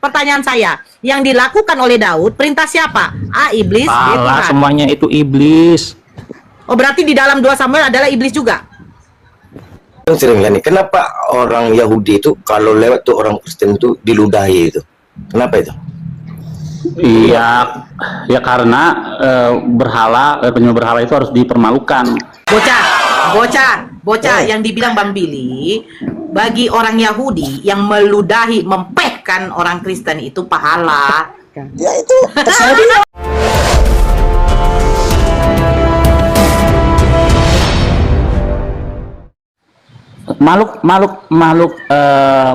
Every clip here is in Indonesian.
Pertanyaan saya, yang dilakukan oleh Daud, perintah siapa? A. Iblis, B. Salah, Tuhan. semuanya itu iblis. Oh, berarti di dalam 2 Samuel adalah iblis juga? Sering nih, kenapa orang Yahudi itu kalau lewat tuh orang Kristen itu diludahi itu? Kenapa itu? Iya, ya karena penyembah berhala itu harus dipermalukan. Bocah yang dibilang Bang Billy, bagi orang Yahudi yang meludahi, mempehkan orang Kristen itu pahala. Ya itu. Makhluk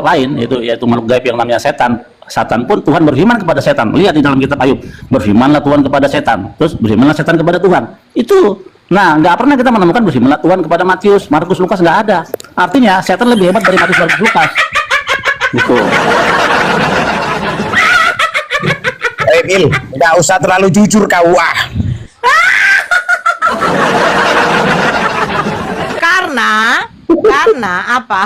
lain yaitu makhluk gaib yang namanya setan. Satan pun Tuhan berfirman kepada setan. Lihat di dalam kitab Ayub, berfirmanlah Tuhan kepada setan. Terus berfirmanlah setan kepada Tuhan. Itu. Nah, nggak pernah kita menemukan berfirmanlah Tuhan kepada Matius, Markus, Lukas, nggak ada. Artinya setan lebih hebat dari Matius, Markus, Lukas. Gitu. Bil, nggak usah terlalu jujur kau. Karena apa?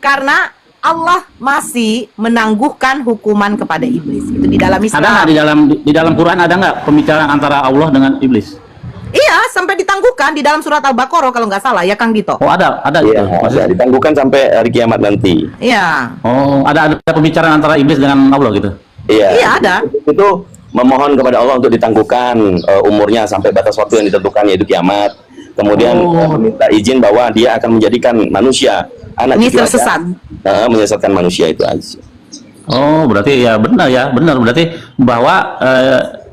Karena Allah masih menangguhkan hukuman kepada iblis. Itu di dalam Islam. Ada nggak di dalam Quran, ada nggak pembicaraan antara Allah dengan iblis? Iya, sampai ditangguhkan di dalam surat Al-Baqarah kalau nggak salah ya, Kang Dito. Oh, ada Iya, gitu. ada, ditangguhkan sampai hari kiamat nanti. Iya. Oh, ada pembicaraan antara iblis dengan Allah gitu. Iya. Iya, ada. Itu memohon kepada Allah untuk ditangguhkan umurnya sampai batas waktu yang ditentukan, yaitu kiamat. Kemudian meminta izin bahwa dia akan menjadikan manusia anak Ini cucu tersesat. menyesatkan manusia, itu aja. Oh, berarti ya benar berarti bahwa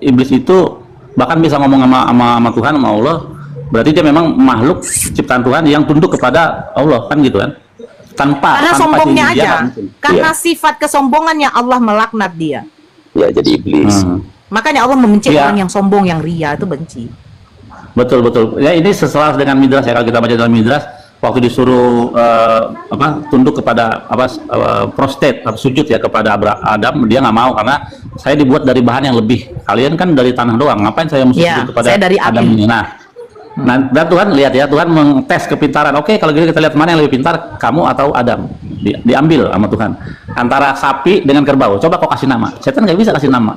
iblis itu bahkan bisa ngomong sama Tuhan, sama Allah. Berarti dia memang makhluk ciptaan Tuhan yang tunduk kepada Allah, kan gitu kan? Karena tanpa sombongnya izin dia aja. kan mungkin. Karena Iya. sifat kesombongannya Allah melaknat dia. Ya, jadi iblis. Makanya Allah membenci Iya. orang yang sombong, yang ria itu benci. Betul. Ya, ini sesuai dengan Midras ya, kalau kita baca dalam Midras, waktu disuruh tunduk kepada prostate, sujud ya kepada Adam, dia nggak mau karena saya dibuat dari bahan yang lebih. Kalian kan dari tanah doang, ngapain saya mesti Ya, sujud kepada saya dari Adam api. ini? Nah, dan Tuhan lihat ya, Tuhan mengtes kepintaran. Oke, kalau gitu kita lihat mana yang lebih pintar, kamu atau Adam. Diambil sama Tuhan antara sapi dengan kerbau. Coba kau kasih nama. Setan nggak bisa kasih nama.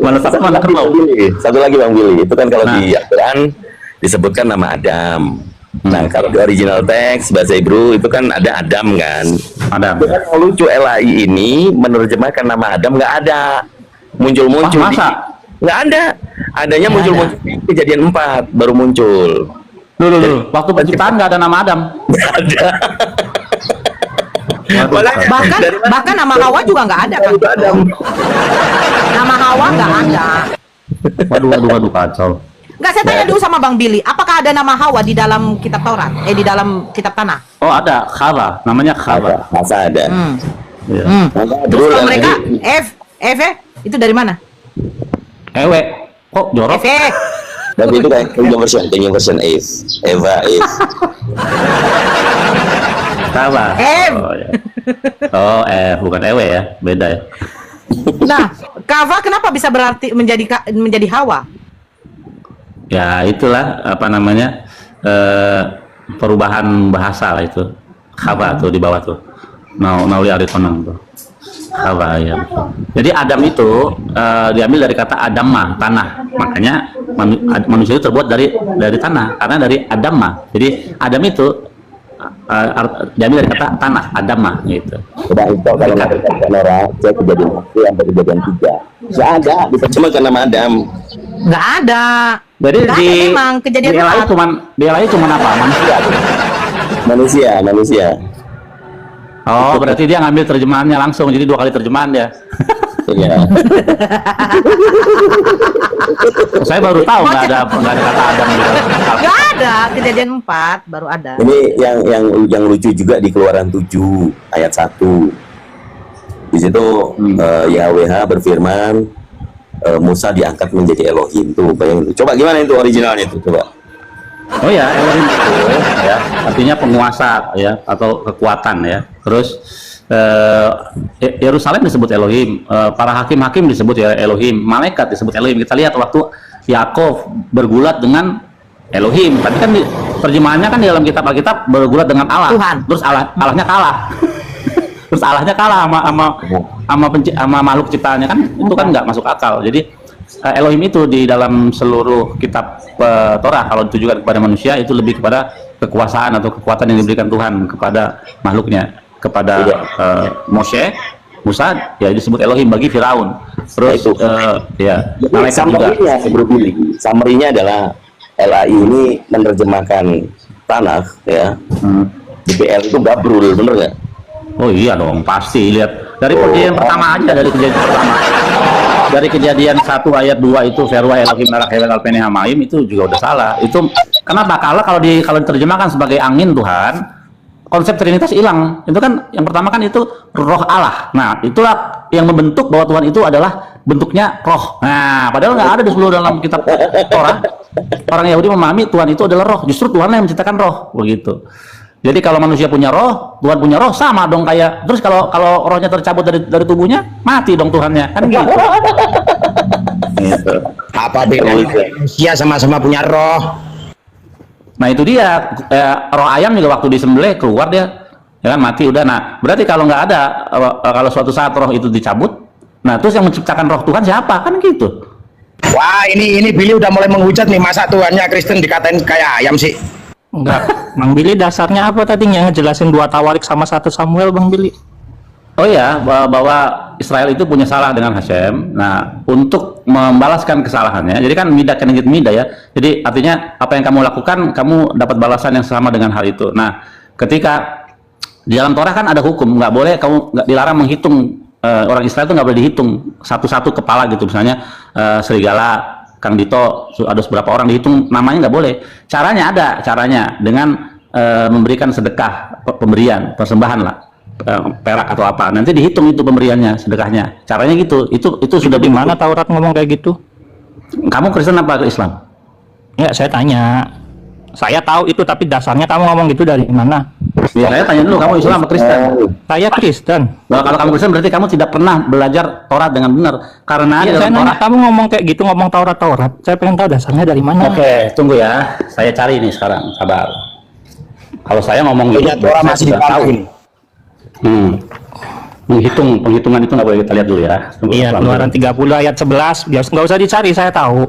Mana sapi mana kerbau. Satu lagi Bang Billy, itu kan kalau Nah. di Al-Quran disebutkan nama Adam. Nah, kalau di original teks bahasa Hebrew itu kan ada Adam kan. Adam. Itu kan yang lucu, LAI ini menerjemahkan nama Adam nggak ada. Muncul-muncul. Wah, masa? Nggak ada. Adanya Nggak muncul-muncul di Kejadian 4 baru muncul. Loh. Waktu penciptaan nggak ada nama Adam. Nggak ada. Makanya, Bahkan nama Hawa juga nggak ada kan? Adam. Nama Hawa nggak ada. Waduh, kacau. Nggak, saya tanya dulu sama Bang Billy, apakah ada nama Hawa di dalam kitab Taurat? Di dalam kitab Tanah? Oh, ada Khawa, namanya Khawa. Masa ada. Iya. Terus kalau mereka F itu dari mana? Ewe, kok jorok? F. Tapi itu kayak King version Eva. Khawa. M. Oh, ya. Bukan Ewe ya, beda ya. Nah, Kava kenapa bisa berarti menjadi Hawa? Ya itulah apa namanya perubahan bahasa lah itu. Khawa tuh di bawah tuh. Nauli Aritonang tuh. Khawa ya. Betul. Jadi Adam itu diambil dari kata Adamma, tanah. Makanya manusia itu terbuat dari tanah karena dari Adamma. Jadi Adam itu diambil dari kata tanah, Adamma gitu. Udah itu kalau nggak kamera, cek Kejadian 1 sampai Kejadian 3. Nggak ada, diterjemahkan nama Adam. Nggak ada. Jadi Nggak ada memang Kejadian di LAI 4. cuman apa? Manusia. Oh, berarti dia ngambil terjemahannya langsung, jadi 2 kali terjemahan dia. Iya. Saya baru tahu nggak ada kata Adam gitu. Nggak ada, Kejadian 4 baru ada. Ini yang lucu juga di Keluaran 7 ayat 1. Di situ YHWH berfirman, Musa diangkat menjadi Elohim. Tuh, bayangin. Coba gimana itu originalnya itu, coba. Oh ya, Elohim itu ya, artinya penguasa ya atau kekuatan ya. Terus Yerusalem disebut Elohim, para hakim-hakim disebut ya Elohim, malaikat disebut Elohim. Kita lihat waktu Yakov bergulat dengan Elohim, tapi kan terjemahannya kan di dalam kitab Alkitab bergulat dengan Allah. Tuhan. Terus Allahnya kalah. Terus Allahnya kalah sama makhluk ciptaannya, kan itu kan nggak masuk akal. Jadi Elohim itu di dalam seluruh kitab Torah kalau ditujukan kepada manusia itu lebih kepada kekuasaan atau kekuatan yang diberikan Tuhan kepada makhluknya. Kepada Musa ya disebut Elohim bagi Firaun. Terus ya malaikat juga. Summary-nya adalah LAI ini menerjemahkan Tanakh ya. DPL itu gabrul, bener nggak? Oh iya dong, pasti. Lihat dari kejadian pertama aja, dari kejadian pertama. Dari kejadian 1 ayat 2 itu Verwa Elohim Merak Hewen Alpene Hamaim itu juga udah salah. Itu kenapa? Kalau diterjemahkan sebagai angin Tuhan, konsep Trinitas hilang. Itu kan yang pertama kan itu roh Allah. Nah, itulah yang membentuk bahwa Tuhan itu adalah bentuknya roh. Nah, padahal nggak ada di seluruh dalam kitab Torah. Orang Yahudi memahami Tuhan itu adalah roh. Justru Tuhan yang menciptakan roh, begitu. Jadi kalau manusia punya roh, Tuhan punya roh, sama dong kayak. Terus kalau rohnya tercabut dari tubuhnya, mati dong Tuhannya, kan gitu. Gitu. Apa bedanya manusia sama-sama punya roh? Nah itu dia, roh ayam juga waktu disembelih keluar dia, ya kan mati udah. Nah berarti kalau nggak ada, kalau suatu saat roh itu dicabut, nah terus yang menciptakan roh Tuhan siapa? Kan gitu. Wah, ini Billy udah mulai menghujat nih, masa Tuhannya Kristen dikatain kayak ayam sih? Enggak, Bang Billy dasarnya apa tadi yang ngejelasin 2 Tawarik sama 1 Samuel, Bang Billy? Oh ya, bahwa Israel itu punya salah dengan Hashem. Nah, untuk membalaskan kesalahannya, jadi kan midah kenegit midah ya. Jadi artinya apa yang kamu lakukan, kamu dapat balasan yang sama dengan hal itu. Nah, ketika di dalam Torah kan ada hukum, nggak boleh kamu nggak dilarang menghitung orang Israel itu nggak boleh dihitung satu-satu kepala gitu. Misalnya serigala, Kang Dito, ada beberapa orang dihitung namanya nggak boleh. Caranya dengan memberikan sedekah, pemberian, persembahan lah. Perak atau apa, nanti dihitung itu pemberiannya, sedekahnya, caranya gitu. Itu sudah di mana Taurat ngomong kayak gitu? Kamu Kristen apa ke Islam? Ya saya tanya, saya tahu itu, tapi dasarnya kamu ngomong gitu dari mana? Ya saya tanya dulu, kamu Islam apa Kristen? Saya Kristen. Nah, kalau kamu Kristen berarti kamu tidak pernah belajar Taurat dengan benar, karena Ya, saya nanya, kamu ngomong kayak gitu, ngomong Taurat, saya pengen tahu dasarnya dari mana. Oke, tunggu ya, saya cari nih sekarang, sabar. Kalau saya ngomong gitu, Torah masih tahu. Penghitungan itu nggak boleh kita lihat dulu ya. Iya, Keluaran 30 ayat 11, nggak usah dicari, saya tahu.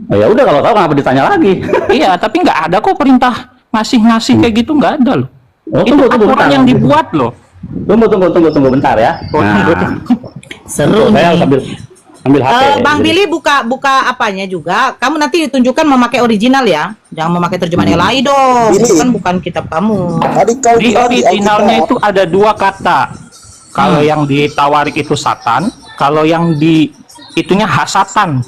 Oh, ya udah, kalau tahu kenapa ditanya lagi? Iya, tapi nggak ada kok perintah ngasih kayak gitu, nggak ada loh. Oh, itu aturan yang dibuat loh. Tunggu bentar ya. Nah, Seru saya nih. ambil HP. Bang Billy buka apanya juga. Kamu nanti ditunjukkan memakai original ya. Jangan memakai terjemahan LAI dong. Itu kan bukan kitab kamu. Tadi kau Di bilang originalnya Alkitab. itu ada 2 kata. Kalau yang di Tawarik itu Satan, kalau yang di itunya Hasatan.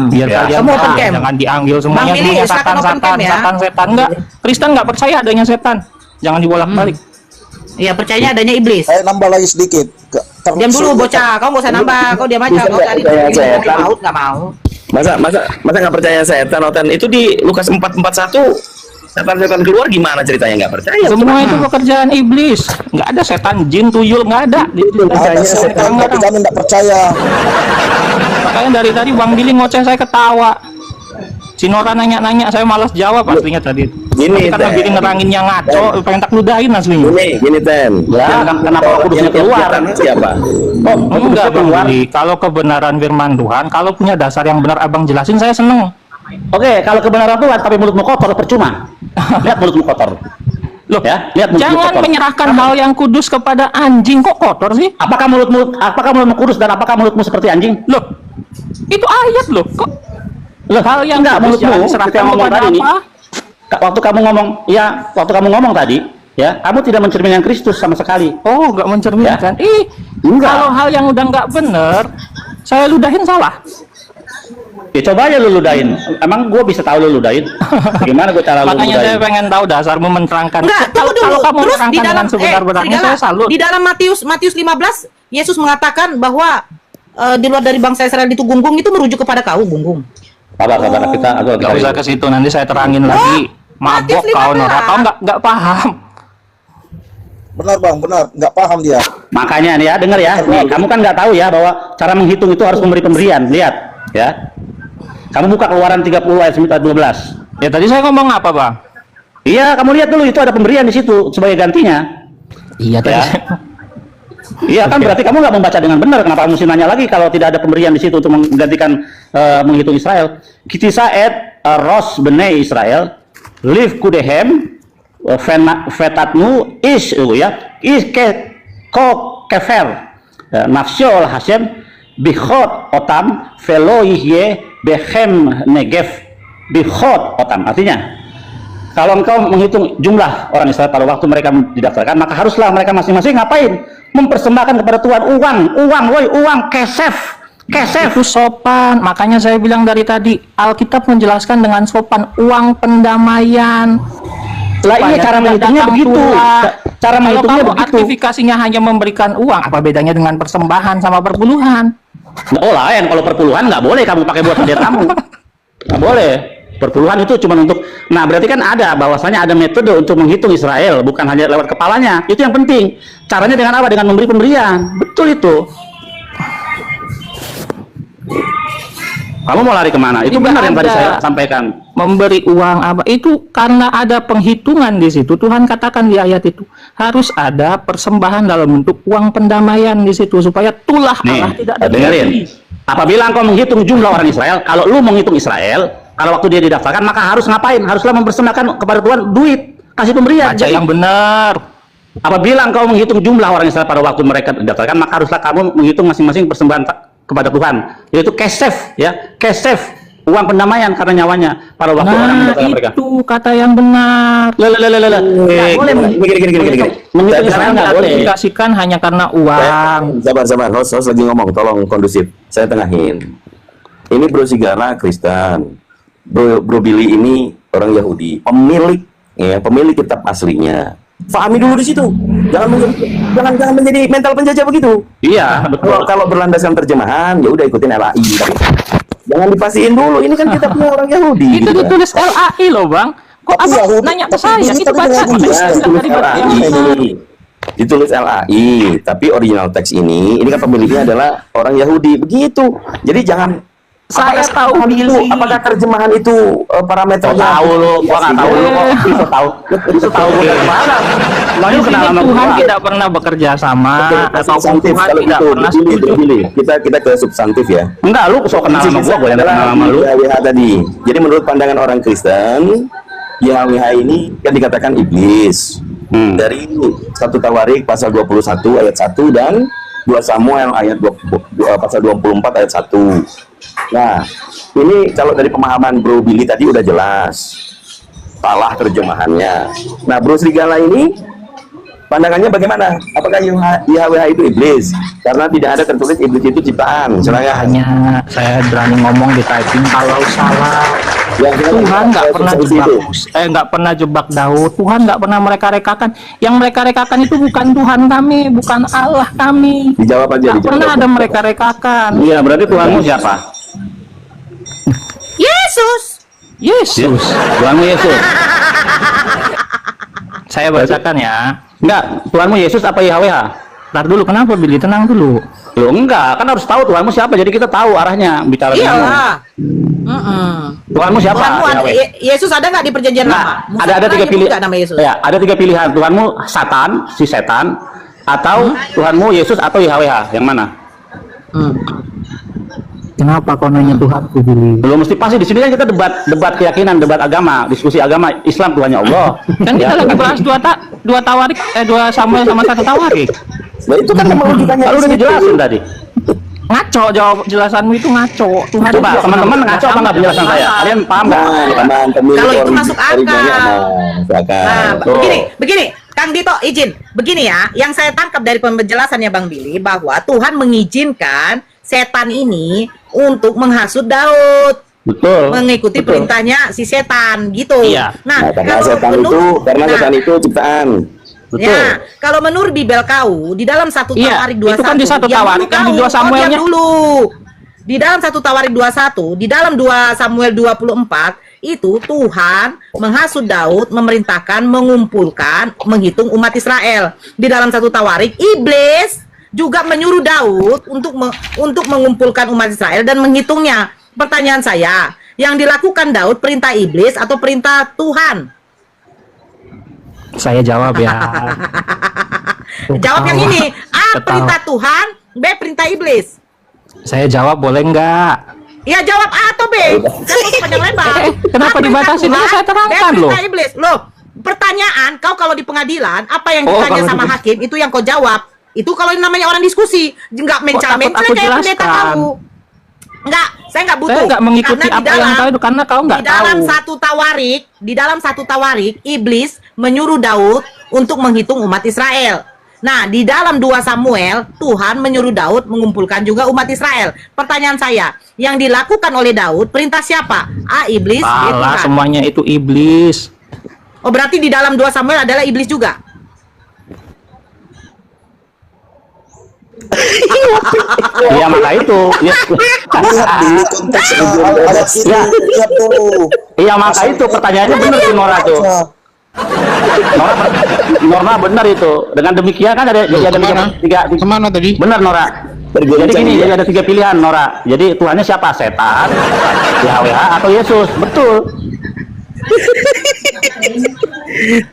Biar Ya. kalian Kamu tahu, open cam. jangan diambil Bang semuanya, Billy, semuanya silakan open cam ya. setan. Enggak, Kristen nggak percaya adanya setan. Jangan dibolak-balik. Iya, percayanya adanya iblis. Saya nambah lagi sedikit. Diam dulu bocah, kamu gak usah nambah, kau diam aja, kau cari mau nggak mau. Masa nggak percaya setan, Oten? Itu di Lukas 4:41 setan keluar, gimana ceritanya nggak percaya? Semua itu pekerjaan iblis. Nggak ada setan, jin, tuyul, nggak ada. Ada setan, tapi kami tidak percaya. Makanya dari tadi Bang Billy ngoceh, saya ketawa. Si Nora nanya-nanya, saya malas jawab aslinya tadi. Gini, Tapi karena Ten. Billy ngeranginnya ngaco, pengen tak ludahin aslinya. Gini Ten. Ya, kenapa kudusnya keluar? Siapa? Oh, enggak Bang Billy. Kalau kebenaran firman Tuhan, kalau punya dasar yang benar Abang jelasin, saya seneng. Oke, kalau kebenaran Tuhan tapi mulutmu kotor, percuma. Lihat mulutmu kotor. Loh, Ya, lihat mulutmu jangan kotor. menyerahkan hal yang kudus kepada anjing, kok kotor sih? Apakah mulutmu kudus dan apakah mulutmu seperti anjing? Loh, itu ayat loh. Kok Loh, hal yang enggak, kudus jangan mulutmu diserahkan ketika ngomong kepada tadi nih, apa? waktu kamu ngomong tadi, ya, kamu tidak mencerminkan Kristus sama sekali. Oh, nggak mencerminkan. Enggak. Kalau hal yang udah nggak bener, saya ludahin salah. Ya coba aja lu ludahin. Emang gue bisa tahu lu ludahin? Gimana gue cara lu Makanya saya ludahin? pengen tahu dasarmu menerangkan. Enggak, tunggu dulu. Kalau kamu Terus di menerangkan dalam dengan sebenar-benarnya, serigala, saya salut. di dalam Matius 15, Yesus mengatakan bahwa di luar dari bangsa Israel itu gunggung itu merujuk kepada kau, gunggung. Sabar, kita Nggak usah ke situ, nanti saya terangin lagi. Mabok Matius kau 15. Nora, kau nggak paham. Benar bang, benar. Nggak paham dia. Makanya nih ya, denger ya. Nih, kamu kan nggak tahu ya bahwa cara menghitung itu harus memberi pemberian. Lihat, ya. Kamu buka Keluaran 30 ayat 12. Ya tadi saya ngomong apa, Bang? Iya, kamu lihat dulu itu ada pemberian di situ sebagai gantinya. Iya tadi. Ya. Iya kan, berarti kamu nggak membaca dengan benar. Kenapa kamu mesti nanya lagi kalau tidak ada pemberian di situ untuk menggantikan menghitung Israel? Kitisa et Ros bene Israel, live kudehem, vetatmu is ya, is ke ko kefer, nafsyo Hashem, bichot otam, velo yihye bechem negev, bichot otam. Artinya, kalau engkau menghitung jumlah orang Israel pada waktu mereka didaftarkan, maka haruslah mereka masing-masing ngapain? Mempersembahkan kepada Tuhan uang, kesef. Itu sopan. Makanya saya bilang dari tadi, Alkitab menjelaskan dengan sopan, uang pendamaian. Lah iya, cara menghitungnya begitu. Cara menghitungnya begitu. Aktifikasinya hanya memberikan uang, apa bedanya dengan persembahan sama perpuluhan? Oh lain, kalau perpuluhan nggak boleh kamu pakai buat pendetamu. Nggak boleh. Perpuluhan itu cuma untuk, nah berarti kan ada bahwasanya ada metode untuk menghitung Israel, bukan hanya lewat kepalanya. Itu yang penting. Caranya dengan apa? Dengan memberi pemberian. Betul itu. Kamu mau lari kemana? Itu benar yang tadi saya sampaikan. Memberi uang apa? Itu karena ada penghitungan di situ. Tuhan katakan di ayat itu harus ada persembahan dalam bentuk uang pendamaian di situ supaya tulah Allah tidak ada. Dengerin. Apabila engkau menghitung jumlah orang Israel, kalau lu menghitung Israel, kalau waktu dia didaftarkan, maka harus ngapain? Haruslah mempersembahkan kepada Tuhan duit, kasih pemberian. Baca yang benar. Apabila engkau menghitung jumlah orang Israel pada waktu mereka didaftarkan, maka haruslah kamu menghitung masing-masing persembahan kepada Tuhan, yaitu kesef, ya, kesef, uang pendamaian karena nyawanya pada waktu orang mendaftarkan mereka. Itu kata yang benar. Boleh menghitung Israel nggak boleh. Dikasihkan hanya karena uang. Sabar, host lagi ngomong, tolong kondusif. Saya tengahin. Ini Bro Sigala Kristen, Bro Billy ini orang Yahudi, pemilik kitab aslinya. Pahami dulu di situ. Jangan menjadi mental penjajah begitu. Iya, betul. Kalau berlandaskan terjemahan, ya udah ikutin LAI. Tapi jangan dipastiin dulu. Ini kan kitabnya orang Yahudi. Itu gitu. ditulis LAI loh, Bang. Kok Tapi abang Yahudi, nanya ke tapi saya? ditulis Itu baca. ditulis LAI. Ditulis LAI, tapi original teks ini kan pemiliknya adalah orang Yahudi. Begitu. Jadi jangan. Saya tahu Billy. Apakah terjemahan itu parameternya? Tahu lo, gua nggak tahu lo kok bisa tahu. Bisa tahu gue dari mana? Di sini Tuhan tidak pernah bekerja sama atau Substantif Tuhan kalau tidak itu. pernah Billy, setuju. Billy. Kita ke substantif ya. Enggak, lu sok kenal sama gua yang kenal sama lu. YHWH tadi. Jadi menurut pandangan orang Kristen, YHWH ini kan dikatakan iblis. Dari 1 Tawarik pasal 21 ayat 1 dan 2 Samuel ayat pasal 24 ayat 1. Nah, ini kalau dari pemahaman Bro Billy tadi udah jelas. Salah terjemahannya. Nah, Bro Serigala ini pandangannya bagaimana? Apakah YHWH itu iblis? Karena tidak ada tertulis iblis itu ciptaan. Silakan. Hanya saya berani ngomong di typing kalau salah. Tuhan nggak pernah jebak Daud. Tuhan nggak pernah mereka rekakan. Yang mereka rekakan itu bukan Tuhan kami, bukan Allah kami. Dijawab aja. Nggak pernah ada mereka rekakan. Iya, berarti Tuhanmu siapa? Yesus. Tuhanmu Yesus. Saya bacakan ya. Enggak, Tuhanmu Yesus apa YHWH? Ntar dulu, kenapa Billy? Tenang dulu. Loh enggak, kan harus tahu Tuhanmu siapa, jadi kita tahu arahnya bicara dengan Iyalah. Tuhanmu siapa? Tuhanmu Yesus ada nggak di perjanjian Nah, lama? ada 3 pilihan. Nama Yesus. Ya, ada 3 pilihan. Tuhanmu si setan, atau Tuhanmu Yesus atau YHWH, yang mana? Kenapa kau nanya Tuhanku, Billy? Belum mesti pasti di sini kan kita debat keyakinan, debat agama, diskusi agama, Islam Tuhannya Allah. Kan kita lagi bahas dua Tawarik, 2 Samuel sama 1 Tawarik. Nah, itu kan memang logikanya. Lalu udah dijelasin tadi. Ngaco, jawab jelasanmu itu ngaco. Tuhan Coba teman-teman ngaco apa nggak penjelasan saya? Kalian paham nggak? Kalau itu masuk akal. Nah, Betul. begini, Kang Dito izin. Begini ya, yang saya tangkap dari penjelasannya Bang Billy bahwa Tuhan mengizinkan setan ini untuk menghasut Daud. Betul. Mengikuti perintahnya si setan gitu. Iya. Nah, karena setan itu ciptaan. Betul. Ya, kalau menurut Bibel kau di dalam 1 Tawarik 21. Itu kan di 1 Tawarik, yang di 2 Samuelnya. Dulu. Di dalam 1 Tawarik 21, di dalam 2 Samuel 24 itu Tuhan menghasut Daud, memerintahkan mengumpulkan, menghitung umat Israel. Di dalam 1 Tawarik iblis juga menyuruh Daud untuk mengumpulkan umat Israel dan menghitungnya. Pertanyaan saya, yang dilakukan Daud perintah iblis atau perintah Tuhan? Saya jawab ya. Jawab yang ini. perintah Tuhan, B perintah iblis. Saya jawab boleh nggak? Ya jawab A atau B. Kan panjang lebar. Kenapa A perintah dibatasi? Tuhan, Ini saya terangkan B perintah loh. iblis. Loh, pertanyaan kau kalau di pengadilan apa yang Oh, ditanya kalau sama di- hakim itu yang kau jawab. Itu kalau namanya orang diskusi, nggak mencela-mencela takut aku kayak pendeta jelaskan? tahu. Enggak, saya nggak butuh. Saya nggak mengikuti Karena apa yang kau itu karena kau nggak di dalam tahu. di dalam satu tawarik, iblis menyuruh Daud untuk menghitung umat Israel. Nah, di dalam 2 Samuel, Tuhan menyuruh Daud mengumpulkan juga umat Israel. Pertanyaan saya, yang dilakukan oleh Daud, perintah siapa? A, iblis, B, Salah, Tuhan. semuanya itu iblis. Oh, berarti di dalam 2 Samuel adalah iblis juga? Iya, maka itu. Ya. Lihat dulu konteks ayat ini, Ya. lihat dulu. Iya, maka itu pertanyaannya benar tuh Nora tuh. Nora benar itu. Dengan demikian kan ada tiga Kemana tadi? benar Nora. Jadi gini, jadi ada 3 pilihan Nora. Jadi Tuhannya siapa? Setan, YHWH atau Yesus. Betul.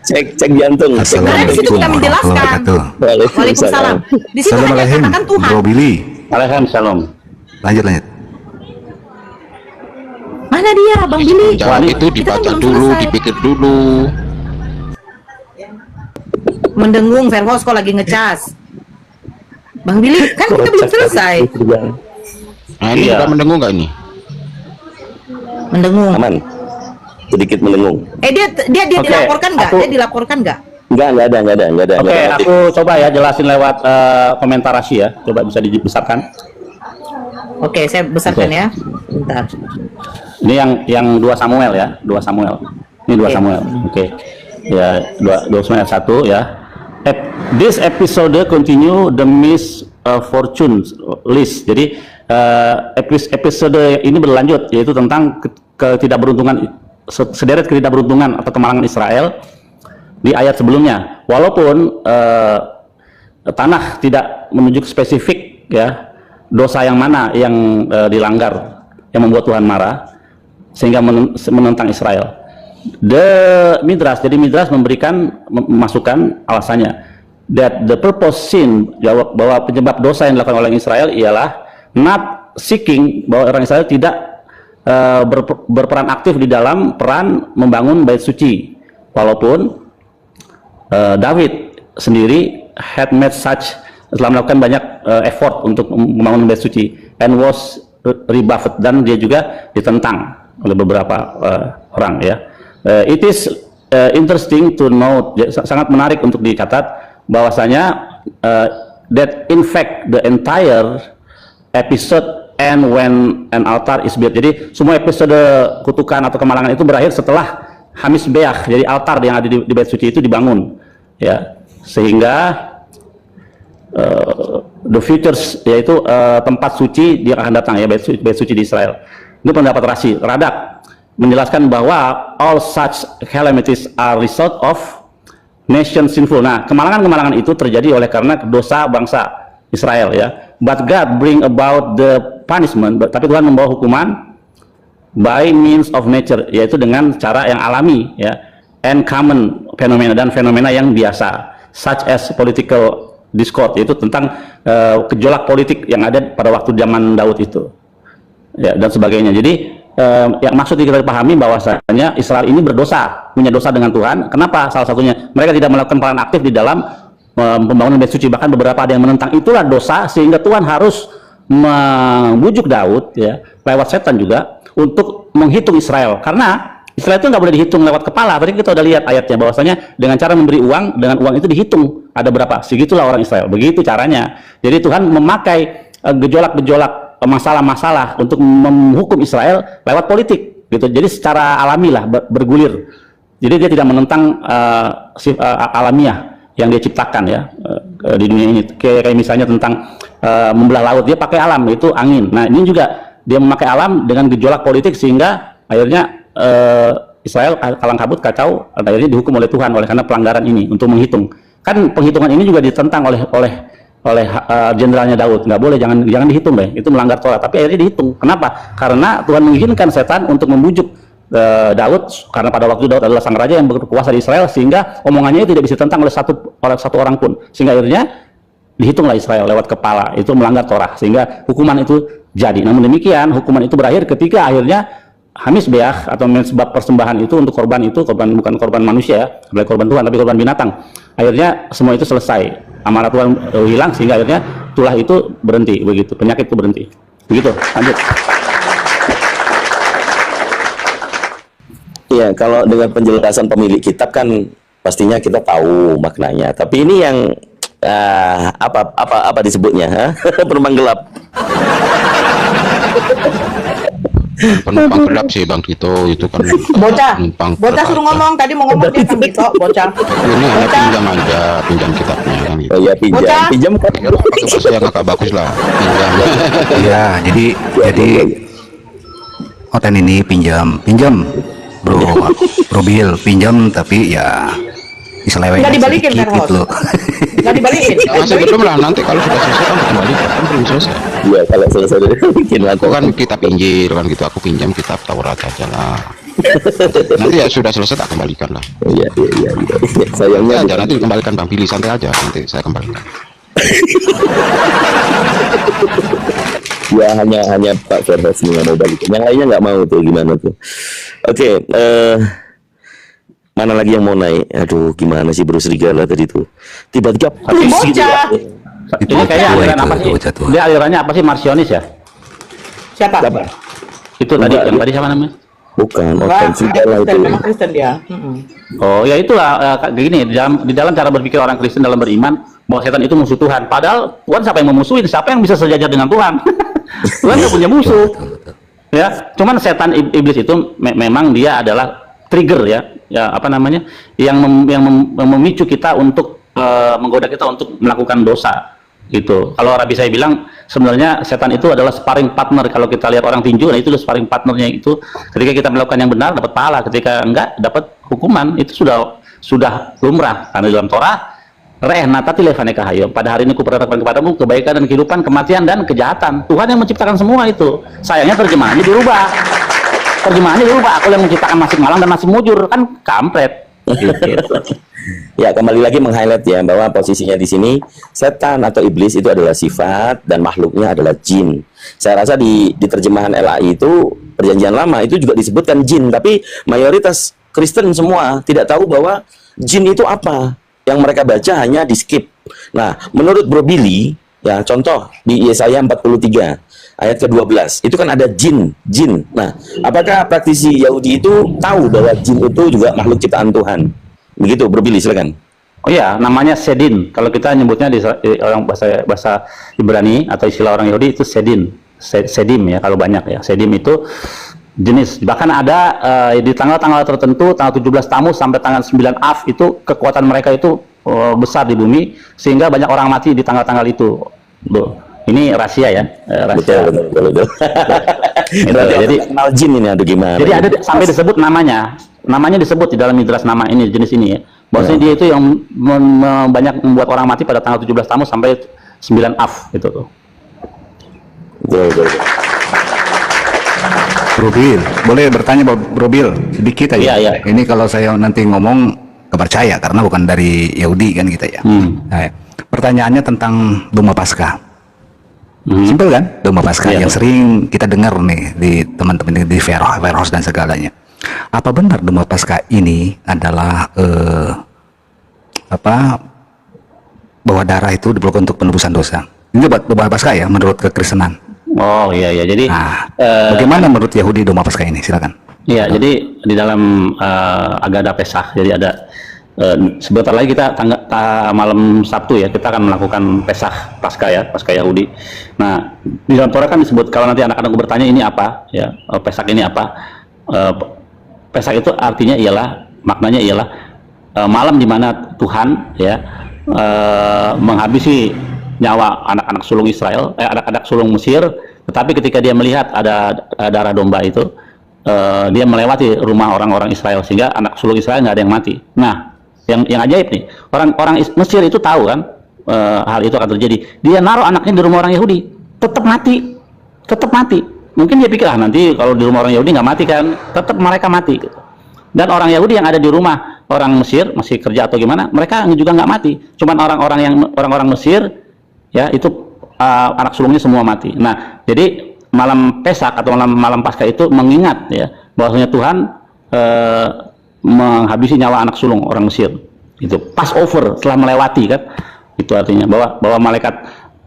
Cek jantung. Karena di situ kita menjelaskan. Waalaikumsalam. Di situ hanya Assalamualaikum, katakan Tuhan. Bro Billy. Waalaikumsalam. Lanjut. Mana dia, Bang Billy? Jawab Wali. itu Kita kan dibaca belum dulu, selesai. dipikir dulu. Mendengung, Verhos kok lagi ngecas. Bang Billy, kan kita belum selesai. Nah ini Iya. udah mendengung nggak ini? Mendengung. Aman. Sedikit mendengung. Dia Oke, dilaporkan nggak? aku- Dia dilaporkan nggak? Enggak ada. Oke, aku coba ya jelasin lewat komentarasi ya. Coba bisa dibesarkan. Oke, saya besarkan Oke. ya. Bentar. Ini yang 2 Samuel ya, 2 Samuel. Ini 2 Oke. Samuel. Oke. Ya, 2 Samuel 1 ya. This episode continue the misfortunes list. Jadi episode ini berlanjut yaitu tentang ketidakberuntungan, sederet ketidakberuntungan atau kemalangan Israel di ayat sebelumnya. Walaupun tanah tidak menunjuk spesifik ya dosa yang mana yang dilanggar yang membuat Tuhan marah sehingga menentang Israel. Jadi Midrash memberikan masukan alasannya that the purpose sin, jawab bahwa penyebab dosa yang dilakukan oleh Israel ialah not seeking, bahwa orang Israel tidak berperan aktif di dalam peran membangun bait suci, walaupun David sendiri had made such, telah melakukan banyak effort untuk membangun bait suci and was rebuffed, dan dia juga ditentang oleh beberapa orang ya. It is interesting to note, sangat menarik untuk dicatat bahwasanya that in fact the entire episode end when an altar is built. Jadi semua episode kutukan atau kemalangan itu berakhir setelah Hamisbeach, jadi altar yang ada di bait suci itu dibangun ya, sehingga the futures, yaitu tempat suci dia akan datang ya, bait suci di Israel. Ini pendapat Radak menjelaskan bahwa all such calamities are result of nation sinful. Nah, kemalangan-kemalangan itu terjadi oleh karena dosa bangsa Israel ya. But God bring about the punishment, tapi Tuhan membawa hukuman by means of nature, yaitu dengan cara yang alami ya, and common fenomena, dan fenomena yang biasa, such as political discord, yaitu tentang gejolak politik yang ada pada waktu zaman Daud itu ya, dan sebagainya. Jadi yang maksud kita pahami bahwasanya Israel ini berdosa, punya dosa dengan Tuhan. Kenapa? Salah satunya mereka tidak melakukan peran aktif di dalam pembangunan bait suci, bahkan beberapa ada yang menentang. Itulah dosa, sehingga Tuhan harus membujuk Daud ya, lewat setan juga, untuk menghitung Israel, karena Israel itu nggak boleh dihitung lewat kepala. Tadi kita udah lihat ayatnya bahwasanya dengan cara memberi uang, dengan uang itu dihitung ada berapa, segitulah orang Israel, begitu caranya. Jadi Tuhan memakai gejolak-gejolak, masalah-masalah untuk menghukum Israel lewat politik gitu. Jadi secara alami lah bergulir. Jadi dia tidak menentang alamiah yang dia ciptakan ya di dunia ini. Kayak misalnya tentang membelah laut, dia pakai alam, itu angin. Nah, ini juga dia memakai alam dengan gejolak politik, sehingga akhirnya Israel kalang kabut, kacau, akhirnya dihukum oleh Tuhan oleh karena pelanggaran ini untuk menghitung. Kan penghitungan ini juga ditentang oleh jenderalnya Daud, nggak boleh, jangan dihitung deh, itu melanggar Torah. Tapi akhirnya dihitung. Kenapa? Karena Tuhan mengizinkan setan untuk membujuk Daud, karena pada waktu Daud adalah sang raja yang berkuasa di Israel, sehingga omongannya tidak bisa ditentang oleh satu orang pun, sehingga akhirnya dihitunglah Israel lewat kepala, itu melanggar Torah, sehingga hukuman itu jadi. Namun demikian, hukuman itu berakhir ketika akhirnya Hamizbeach atau sebab persembahan itu untuk korban itu, korban bukan korban manusia, bukan korban Tuhan tapi korban binatang. Akhirnya semua itu selesai, amarah Tuhan hilang, sehingga akhirnya tulah itu berhenti, begitu, penyakit itu berhenti. Begitu, lanjut. Iya, kalau dengan penjelasan pemilik kitab kan pastinya kita tahu maknanya. Tapi ini yang apa disebutnya? Penumpang gelap. Penumpang gelap sih Bang Tito, itu kan penumpang Bocah suruh ngomong, tadi mau ngomong dia Bang Tito, bocah. ini hanya pinjam aja, pinjam kitabnya kan gitu. Oh ya, Bocah. pinjam kan. Pakai bahasa yang agak bagus lah, pinjam. Ya, jadi Oten ini pinjam, Bro Bill pinjam, tapi ya diseleweng Nggak dibalikin sedikit kan, gitu loh. Nggak dibalikin. Masih belum lah, nanti kalau sudah selesai kan kembalikan, kan belum selesai. Iya, kalau selesai dari bikin Aku laku kan kitab Injil kan gitu, aku pinjam kitab Taurat aja lah. Nanti ya sudah selesai tak kembalikan lah. Iya. Sayangnya Aja nanti kembalikan Bang Billy, santai aja, nanti saya kembalikan. ya hanya Pak Ferdas yang mau balikin. Yang lainnya nggak mau tuh, gimana tuh? Oke, mana lagi yang mau naik? Aduh, gimana sih Bro Serigala tadi tuh? Tiba-tiba Bocah. Ini kayaknya aliran apa sih? Bocah tua. Dia alirannya apa sih? Marsionis ya? Siapa? Itu tadi, yang tadi siapa namanya? bukan Enggak, Oten Serigala itu. memang Kristen dia. Oh ya itulah gini, di dalam cara berpikir orang Kristen dalam beriman bahwa setan itu musuh Tuhan. Padahal Tuhan siapa yang memusuhin? Siapa yang bisa sejajar dengan Tuhan? Tuhan nggak punya musuh. Ya, cuman setan iblis itu memang dia adalah trigger ya apa namanya, yang memicu kita untuk menggoda kita untuk melakukan dosa. Gitu. Kalau Rabi saya bilang sebenarnya setan itu adalah sparring partner. Kalau kita lihat orang tinju, nah itu sparring partnernya itu. Ketika kita melakukan yang benar dapat pahala, ketika enggak dapat hukuman. Itu sudah lumrah karena dalam Torah natati levaneka hayo. Pada hari ini kuperkatakan kepadamu kebaikan dan kehidupan, kematian dan kejahatan. Tuhan yang menciptakan semua itu. Sayangnya terjemahannya dirubah. Aku yang menciptakan nasib malang dan nasib mujur, kan kampret. Gitu. Ya, kembali lagi meng-highlight ya bahwa posisinya di sini setan atau iblis itu adalah sifat dan makhluknya adalah jin. Saya rasa di terjemahan LAI itu Perjanjian Lama itu juga disebutkan jin, tapi mayoritas Kristen semua tidak tahu bahwa jin itu apa. Yang mereka baca hanya di skip. Nah, menurut Bro Billy, ya contoh di Yesaya 43 ayat ke-12 itu kan ada jin. Nah, apakah praktisi Yahudi itu tahu bahwa jin itu juga makhluk ciptaan Tuhan? Begitu, Bro Billy, silakan. Oh ya, namanya sedin. Kalau kita nyebutnya di orang bahasa Ibrani atau istilah orang Yahudi itu sedin, sedim ya kalau banyak ya. Sedim itu jenis. Bahkan ada di tanggal-tanggal tertentu, tanggal 17 Tammuz sampai tanggal 9 Av itu kekuatan mereka itu besar di bumi sehingga banyak orang mati di tanggal-tanggal itu. Loh, ini rahasia ya, rahasia. Betul. Jadi kenal jin ini ada gimana? Jadi ada sampai disebut namanya disebut di dalam midras nama ini, jenis ini ya. Bahwasanya dia itu yang banyak membuat orang mati pada tanggal 17 Tammuz sampai 9 Av gitu tuh. Betul. Bro Bill, boleh bertanya Bro Bill sedikit aja? Iya. Ini kalau saya nanti ngomong kepercaya karena bukan dari Yahudi kan kita ya. Nah, pertanyaannya tentang Doma Paskah. Simpel kan? Doma Paskah yang sering kita dengar nih di teman-teman di Veros dan segalanya. Apa benar Doma Paskah ini adalah bahwa darah itu diperlukan untuk penebusan dosa? Ini Doma Paskah ya menurut kekristenan. Oh iya, jadi bagaimana menurut Yahudi Doma Paskah ini? Silakan. Iya, jadi di dalam Agada Pesach, jadi ada sebentar lagi kita malam Sabtu ya, kita akan melakukan Paskah Paskah Yahudi. Nah, di dalam Torah kan disebut, kalau nanti anak-anakku bertanya ini apa ya, Paskah ini apa? Paskah itu artinya maknanya ialah malam di mana Tuhan ya menghabisi nyawa anak-anak sulung Israel, anak-anak sulung Mesir, tetapi ketika dia melihat ada darah domba itu, dia melewati rumah orang-orang Israel sehingga anak sulung Israel nggak ada yang mati. Nah, yang ajaib nih, orang Mesir itu tahu kan hal itu akan terjadi. Dia naruh anaknya di rumah orang Yahudi, tetap mati. Mungkin dia pikir nanti kalau di rumah orang Yahudi nggak mati kan, tetap mereka mati. Gitu. Dan orang Yahudi yang ada di rumah orang Mesir masih kerja atau gimana, mereka juga nggak mati. Cuman orang-orang Mesir ya itu anak sulungnya semua mati. Nah, jadi malam Pesak atau malam Paskah itu mengingat ya bahwasanya Tuhan menghabisi nyawa anak sulung orang Mesir. Itu Passover setelah melewati kan. Itu artinya bahwa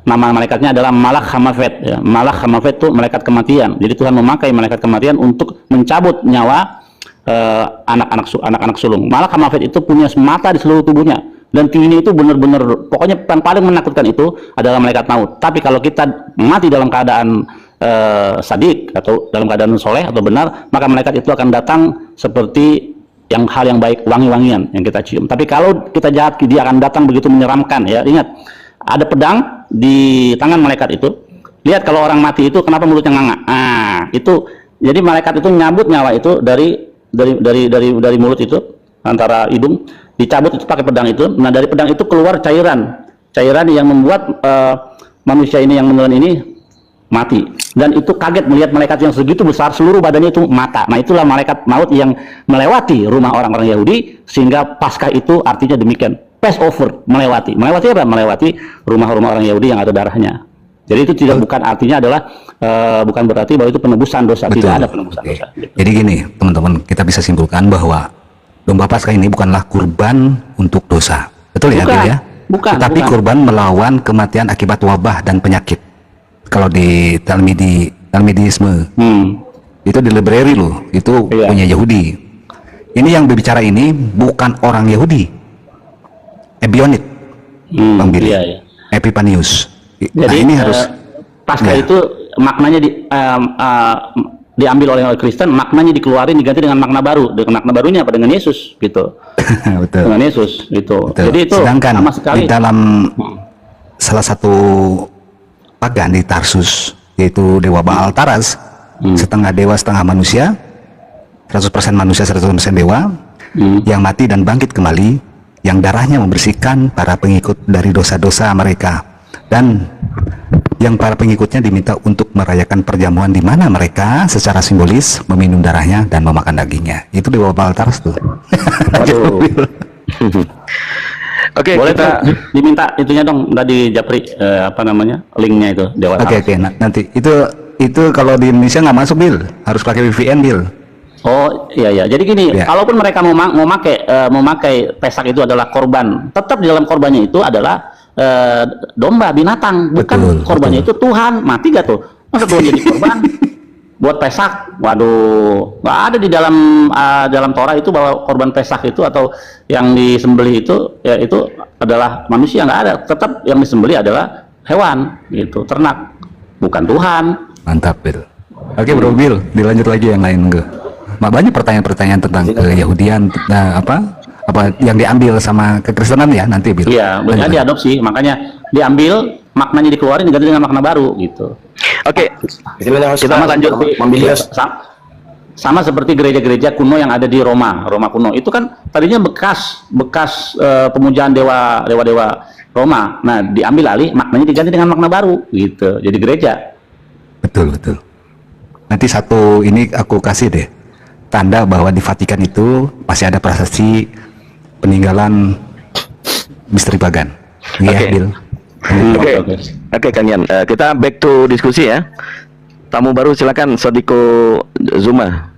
nama malaikatnya adalah Malak Hamafet ya. Malak Hamafet itu malaikat kematian. Jadi Tuhan memakai malaikat kematian untuk mencabut nyawa anak-anak sulung. Malak Hamafet itu punya mata di seluruh tubuhnya. Dan ini itu benar-benar, pokoknya yang paling menakutkan itu adalah malaikat maut. Tapi kalau kita mati dalam keadaan sadik atau dalam keadaan soleh atau benar, maka malaikat itu akan datang seperti hal yang baik, wangi-wangian yang kita cium. Tapi kalau kita jahat, dia akan datang begitu menyeramkan ya. Ingat, ada pedang di tangan malaikat itu. Lihat kalau orang mati itu kenapa mulutnya nganga. Itu jadi malaikat itu nyabut nyawa itu dari mulut itu, antara hidung, dicabut itu pakai pedang itu. Nah, dari pedang itu keluar cairan yang membuat manusia ini yang menelan ini mati. Dan itu kaget melihat malaikat yang segitu besar, seluruh badannya itu mata. Nah, itulah malaikat maut yang melewati rumah orang-orang Yahudi, sehingga Paskah itu artinya demikian. Passover, melewati apa? Melewati rumah-rumah orang Yahudi yang ada darahnya. Jadi itu bukan artinya adalah bukan berarti bahwa itu penebusan dosa. Betul. Tidak ada penebusan dosa. Jadi gini, teman-teman, kita bisa simpulkan bahwa domba Paskah ini bukanlah kurban untuk dosa. Betul ya, Bil ya? Bukan. Tetapi kurban melawan kematian akibat wabah dan penyakit. Kalau di Talmidisme, itu di library loh, itu punya Yahudi. Ini yang berbicara ini bukan orang Yahudi, Ebionit, Bang Billy, Epipanius. Nah, jadi ini harus Paskah itu maknanya diambil oleh Kristen, maknanya dikeluarin diganti dengan makna baru. Dengan makna barunya apa? Dengan Yesus gitu. Betul. Dengan Yesus gitu. Betul. Jadi itu sedangkan sama sekali di dalam salah satu pagan di Tarsus, yaitu dewa Baal Taras, setengah dewa setengah manusia, 100% manusia 100% dewa, yang mati dan bangkit kembali, yang darahnya membersihkan para pengikut dari dosa-dosa mereka, dan yang para pengikutnya diminta untuk merayakan perjamuan di mana mereka secara simbolis meminum darahnya dan memakan dagingnya. Itu dewa Baal Taras tuh. Oke, boleh kita diminta itunya dong, tadi Japri linknya itu dewa Taras. Oke, nanti itu kalau di Indonesia nggak masuk, Bil, harus pakai VPN, Bil. Oh iya, jadi gini, kalaupun mereka mau memakai Pesak itu adalah korban, tetap di dalam korbannya itu adalah domba, binatang, bukan korbannya itu Tuhan. Mati gak tuh? Masa Tuhan jadi korban buat Pesak? Waduh, nggak ada di dalam Torah itu bahwa korban Pesak itu atau yang disembelih itu ya itu adalah manusia, nggak ada. Tetap yang disembelih adalah hewan gitu, ternak, bukan Tuhan. Mantap, Bil. Oke, Bro Bil, dilanjut lagi yang lain ke. Banyak pertanyaan-pertanyaan tentang keyahudian, apa yang diambil sama kekristenan ya nanti, Bil. Iya, banyak diadopsi, makanya diambil, maknanya dikeluarin diganti dengan makna baru gitu. Oke, kita lanjut sama seperti gereja-gereja kuno yang ada di Roma kuno. Itu kan tadinya bekas pemujaan dewa-dewa Roma. Nah, diambil alih, maknanya diganti dengan makna baru gitu. Jadi gereja. Betul. Nanti satu ini aku kasih deh, tanda bahwa di Vatikan itu masih ada prasasti peninggalan misteri pagan. Iya, Bil. Oke, Kanyan. Kita back to diskusi ya. Tamu baru silakan, Sodiko Zuma.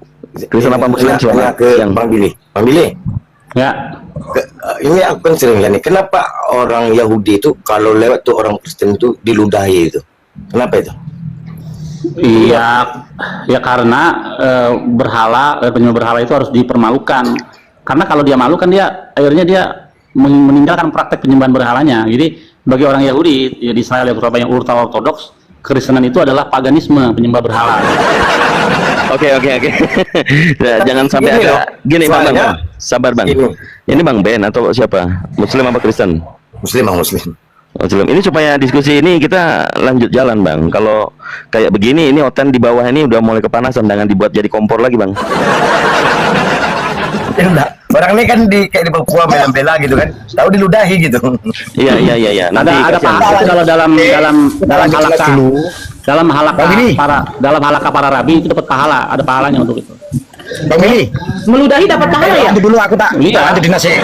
Kristen apa Muslim silakan. Ke Bang Billy. Bang Billy. Ya. Ini aku kan sering lihat nih. Kenapa orang Yahudi itu kalau lewat tuh orang Kristen itu diludahi itu? Kenapa itu? Iya, ya karena penyembah berhala itu harus dipermalukan. Karena kalau dia malu kan akhirnya dia meninggalkan praktek penyembahan berhalanya. Jadi bagi orang Yahudi ya, di Israel yang ultra ortodoks, Kristenan itu adalah paganisme, penyembah berhala. Oke. Jangan sampai gini ada gini, Bang. Sabar, Bang. Ini Bang Ben atau siapa? Muslim apa Kristen? Muslim. Muslim. Ini supaya diskusi ini kita lanjut jalan, Bang. Kalau kayak begini, ini oten di bawah ini udah mulai kepanasan, jangan dibuat jadi kompor lagi, Bang. Orang ini kan kayak di Papua bela-bela gitu kan, tahu diludahi gitu. Iya. Nanti ada pahala kalau dalam halaka para rabi itu dapat pahala, ada pahalanya untuk itu. Bang Billy, Meludahi dapat pahala ya? Nanti dulu aku tak Iya. lanjut dinasih.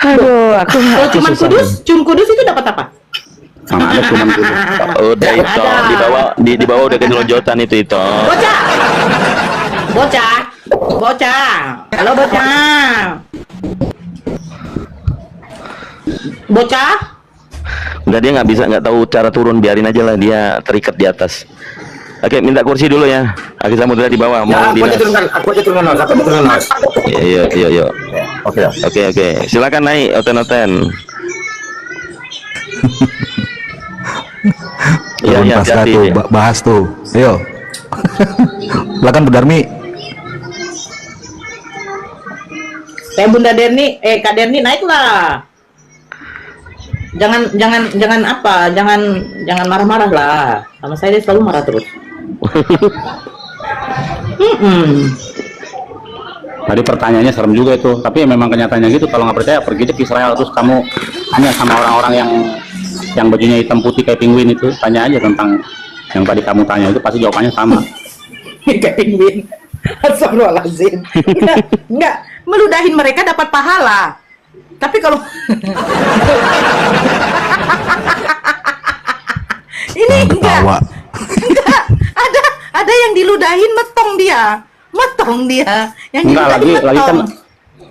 Aduh, aku Kalau cuman kudus, cum kudus itu dapat apa? Sama ada cuman kudus. udah itu di bawah udah kejelojotan itu. Bocah. Bocah. Bocah. Halo bocah. Bocah. Enggak, dia nggak tahu cara turun, biarin aja lah, dia terikat di atas. Oke, minta kursi dulu ya. Aki Samudra di bawah mau Aku aja dinas. turunkan, aku aja turunkan Mas, aku aja turunkan Mas. Iya. Oke. Oke. Silakan naik oten-oten. Iya, Turun pasca hati-hati. tuh, bahas tuh. Ayo. Silakan Bu Darmi. Bunda Derni, Kak Derni naiklah. Jangan apa? Jangan marah-marah lah. Sama saya dia selalu marah terus. Tadi pertanyaannya serem juga itu, tapi memang kenyataannya gitu. Kalau nggak percaya pergi aja ke Israel, terus kamu tanya sama orang-orang yang bajunya hitam putih kayak penguin itu, tanya aja tentang yang tadi kamu tanya itu, pasti jawabannya sama. Kayak penguin. Astagfirullahaladzim. Enggak, meludahin mereka dapat pahala. Tapi kalau ini enggak ada yang diludahin metong dia. Yang Enggak, diludahin lagi kan metong.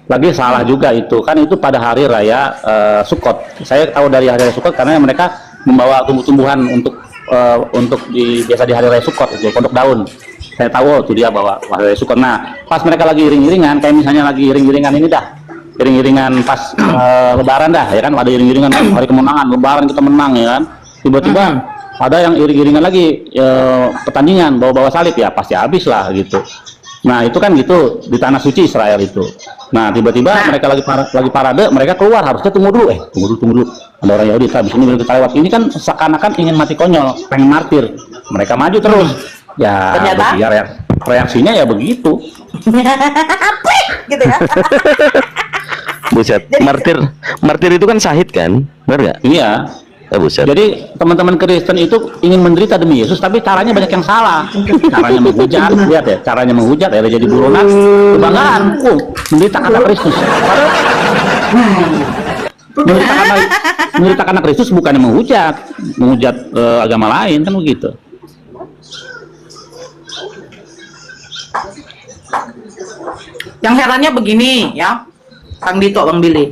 lagi salah juga itu kan, itu pada hari raya Sukot. Saya tahu dari hari raya Sukot karena mereka membawa tumbuh-tumbuhan untuk biasa di hari raya Sukot itu pondok daun. Saya tahu tuh dia bawa hari raya Sukot. Nah, pas mereka lagi iring-iringan, kayak misalnya lagi iring-iringan ini dah, iring-iringan pas Lebaran dah, ya kan, ada iring-iringan hari kemenangan, Lebaran kita menang, ya kan, tiba-tiba ada yang iring-iringan lagi pertandingan bawa-bawa salib, ya pasti habis lah gitu. Nah itu kan gitu di tanah suci Israel itu. Nah tiba-tiba mereka lagi parade, mereka keluar, harusnya tunggu dulu, ada orang Yahudi habis ini kita lewat. Ini kan seakan-akan ingin mati konyol, pengen martir, mereka maju terus. Ya Ternyata? reaksinya ya begitu. Gitu ya. Buset, martir itu kan syahid kan, benar nggak? Iya. Buset. Jadi teman-teman Kristen itu ingin menderita demi Yesus, tapi caranya banyak yang salah. Caranya menghujat, lihat ya, caranya menghujat, ya jadi buronan, kebanggaan, menderita karena Kristus. Menderita karena Kristus bukannya menghujat agama lain, kan begitu. Yang herannya begini ya, Kang Dito, Bang Billy.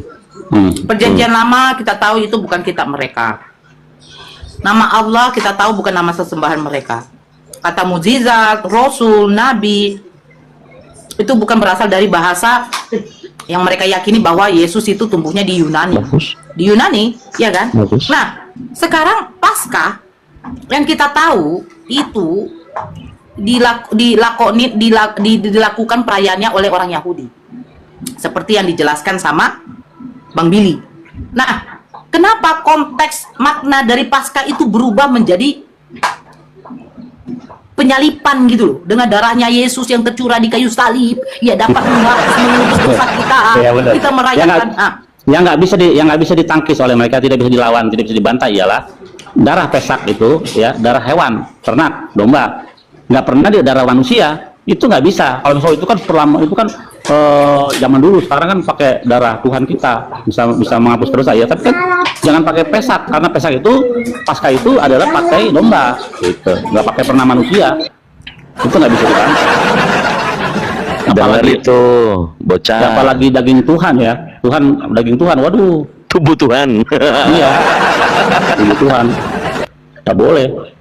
Perjanjian lama kita tahu itu bukan kitab mereka. Nama Allah kita tahu bukan nama sesembahan mereka. Kata mukjizat, rasul, nabi itu bukan berasal dari bahasa yang mereka yakini bahwa Yesus itu tumbuhnya di Yunani. Di Yunani, ya kan? Nah, sekarang Paskah yang kita tahu itu dilakukan perayaannya oleh orang Yahudi. Seperti yang dijelaskan sama Bang Billy. Nah, kenapa konteks makna dari Paskah itu berubah menjadi penyalipan gitu loh, dengan darahnya Yesus yang tercurah di kayu salib, ya dapat menebus dosa kita. Ya, kita merayakan. Yang nggak bisa ditangkis oleh mereka, tidak bisa dilawan, tidak bisa dibantai, ialah darah pesak itu, ya, darah hewan, ternak, domba. Nggak pernah dia darah manusia, itu nggak bisa. Kalau misalnya itu kan zaman dulu, sekarang kan pakai darah Tuhan kita bisa menghapus dosa, ya, tapi kan jangan pakai pesak, karena pesak itu Paskah itu adalah pakai domba gitu, nggak pakai pernah manusia, itu nggak bisa dibantai. Apalagi itu bocah, apalagi daging Tuhan, ya, daging Tuhan, waduh, tubuh Tuhan. iya, tubuh Tuhan, nggak boleh.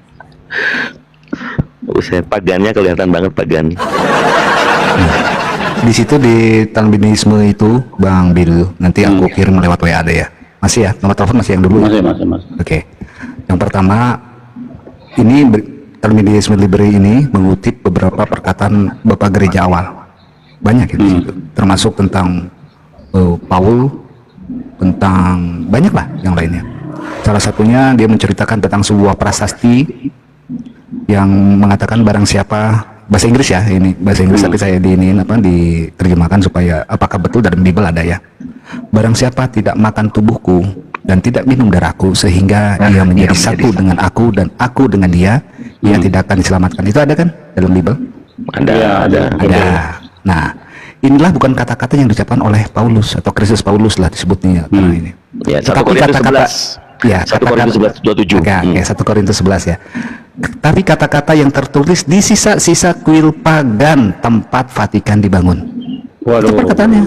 Buset, pagannya kelihatan banget pagan. Di situ di Talbinisme itu, Bang Bil, nanti aku kirim lewat WA ada ya. Masih ya? Nomor telepon masih yang dulu? Masih. Oke. Yang pertama, ini Talbinisme Libre ini mengutip beberapa perkataan Bapak Gereja awal. Banyak di situ. Termasuk tentang Paul, tentang banyak lah yang lainnya. Salah satunya dia menceritakan tentang sebuah prasasti yang mengatakan barang siapa, bahasa Inggris ya, ini bahasa Inggris tapi saya diterjemahkan supaya apakah betul dalam Bible ada ya. Barang siapa tidak makan tubuhku dan tidak minum darahku sehingga ia menjadi satu dengan aku dan aku dengan dia, ia tidak akan diselamatkan. Itu ada kan dalam Bible? Ada. Nah, inilah bukan kata-kata yang diucapkan oleh Paulus atau Kristus Paulus lah disebutnya karena ini. Ya, 1 Tetapi Korintus kata-kata 11. ya, 1 Korintus 11 27. Oke, 1 Korintus 11 ya. Tapi kata-kata yang tertulis di sisa-sisa kuil pagan tempat Vatikan dibangun. Waduh. Itu perkataannya.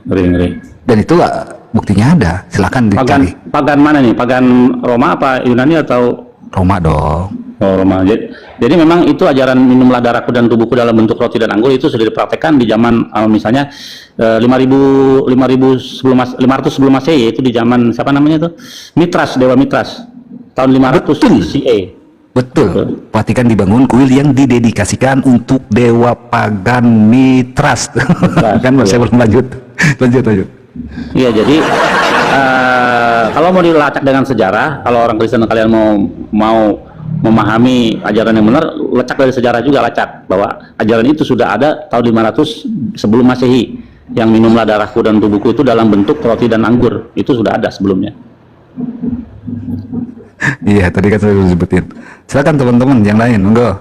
Ngeri. Dan itu buktinya ada. Silakan dicari. Pagan mana nih? Pagan Roma apa Yunani atau Roma dong. Oh, Roma. Jadi memang itu ajaran minumlah darahku dan tubuhku dalam bentuk roti dan anggur itu sudah dipraktekkan di zaman misalnya 500 sebelum Masehi, itu di zaman siapa namanya itu? Mitras, Dewa Mitras. Tahun 500 CE. Betul. Vatikan dibangun kuil yang didedikasikan untuk dewa pagan Mitras. Kan saya belum lanjut. Lanjut. Iya, jadi kalau mau dilacak dengan sejarah, kalau orang Kristen kalian mau memahami ajaran yang benar, lacak dari sejarah juga, lacak bahwa ajaran itu sudah ada tahun 500 sebelum Masehi, yang minumlah darahku dan tubuhku itu dalam bentuk roti dan anggur, itu sudah ada sebelumnya. Iya, tadi kan saya sudah sebutin. Silakan teman-teman yang lain, monggo.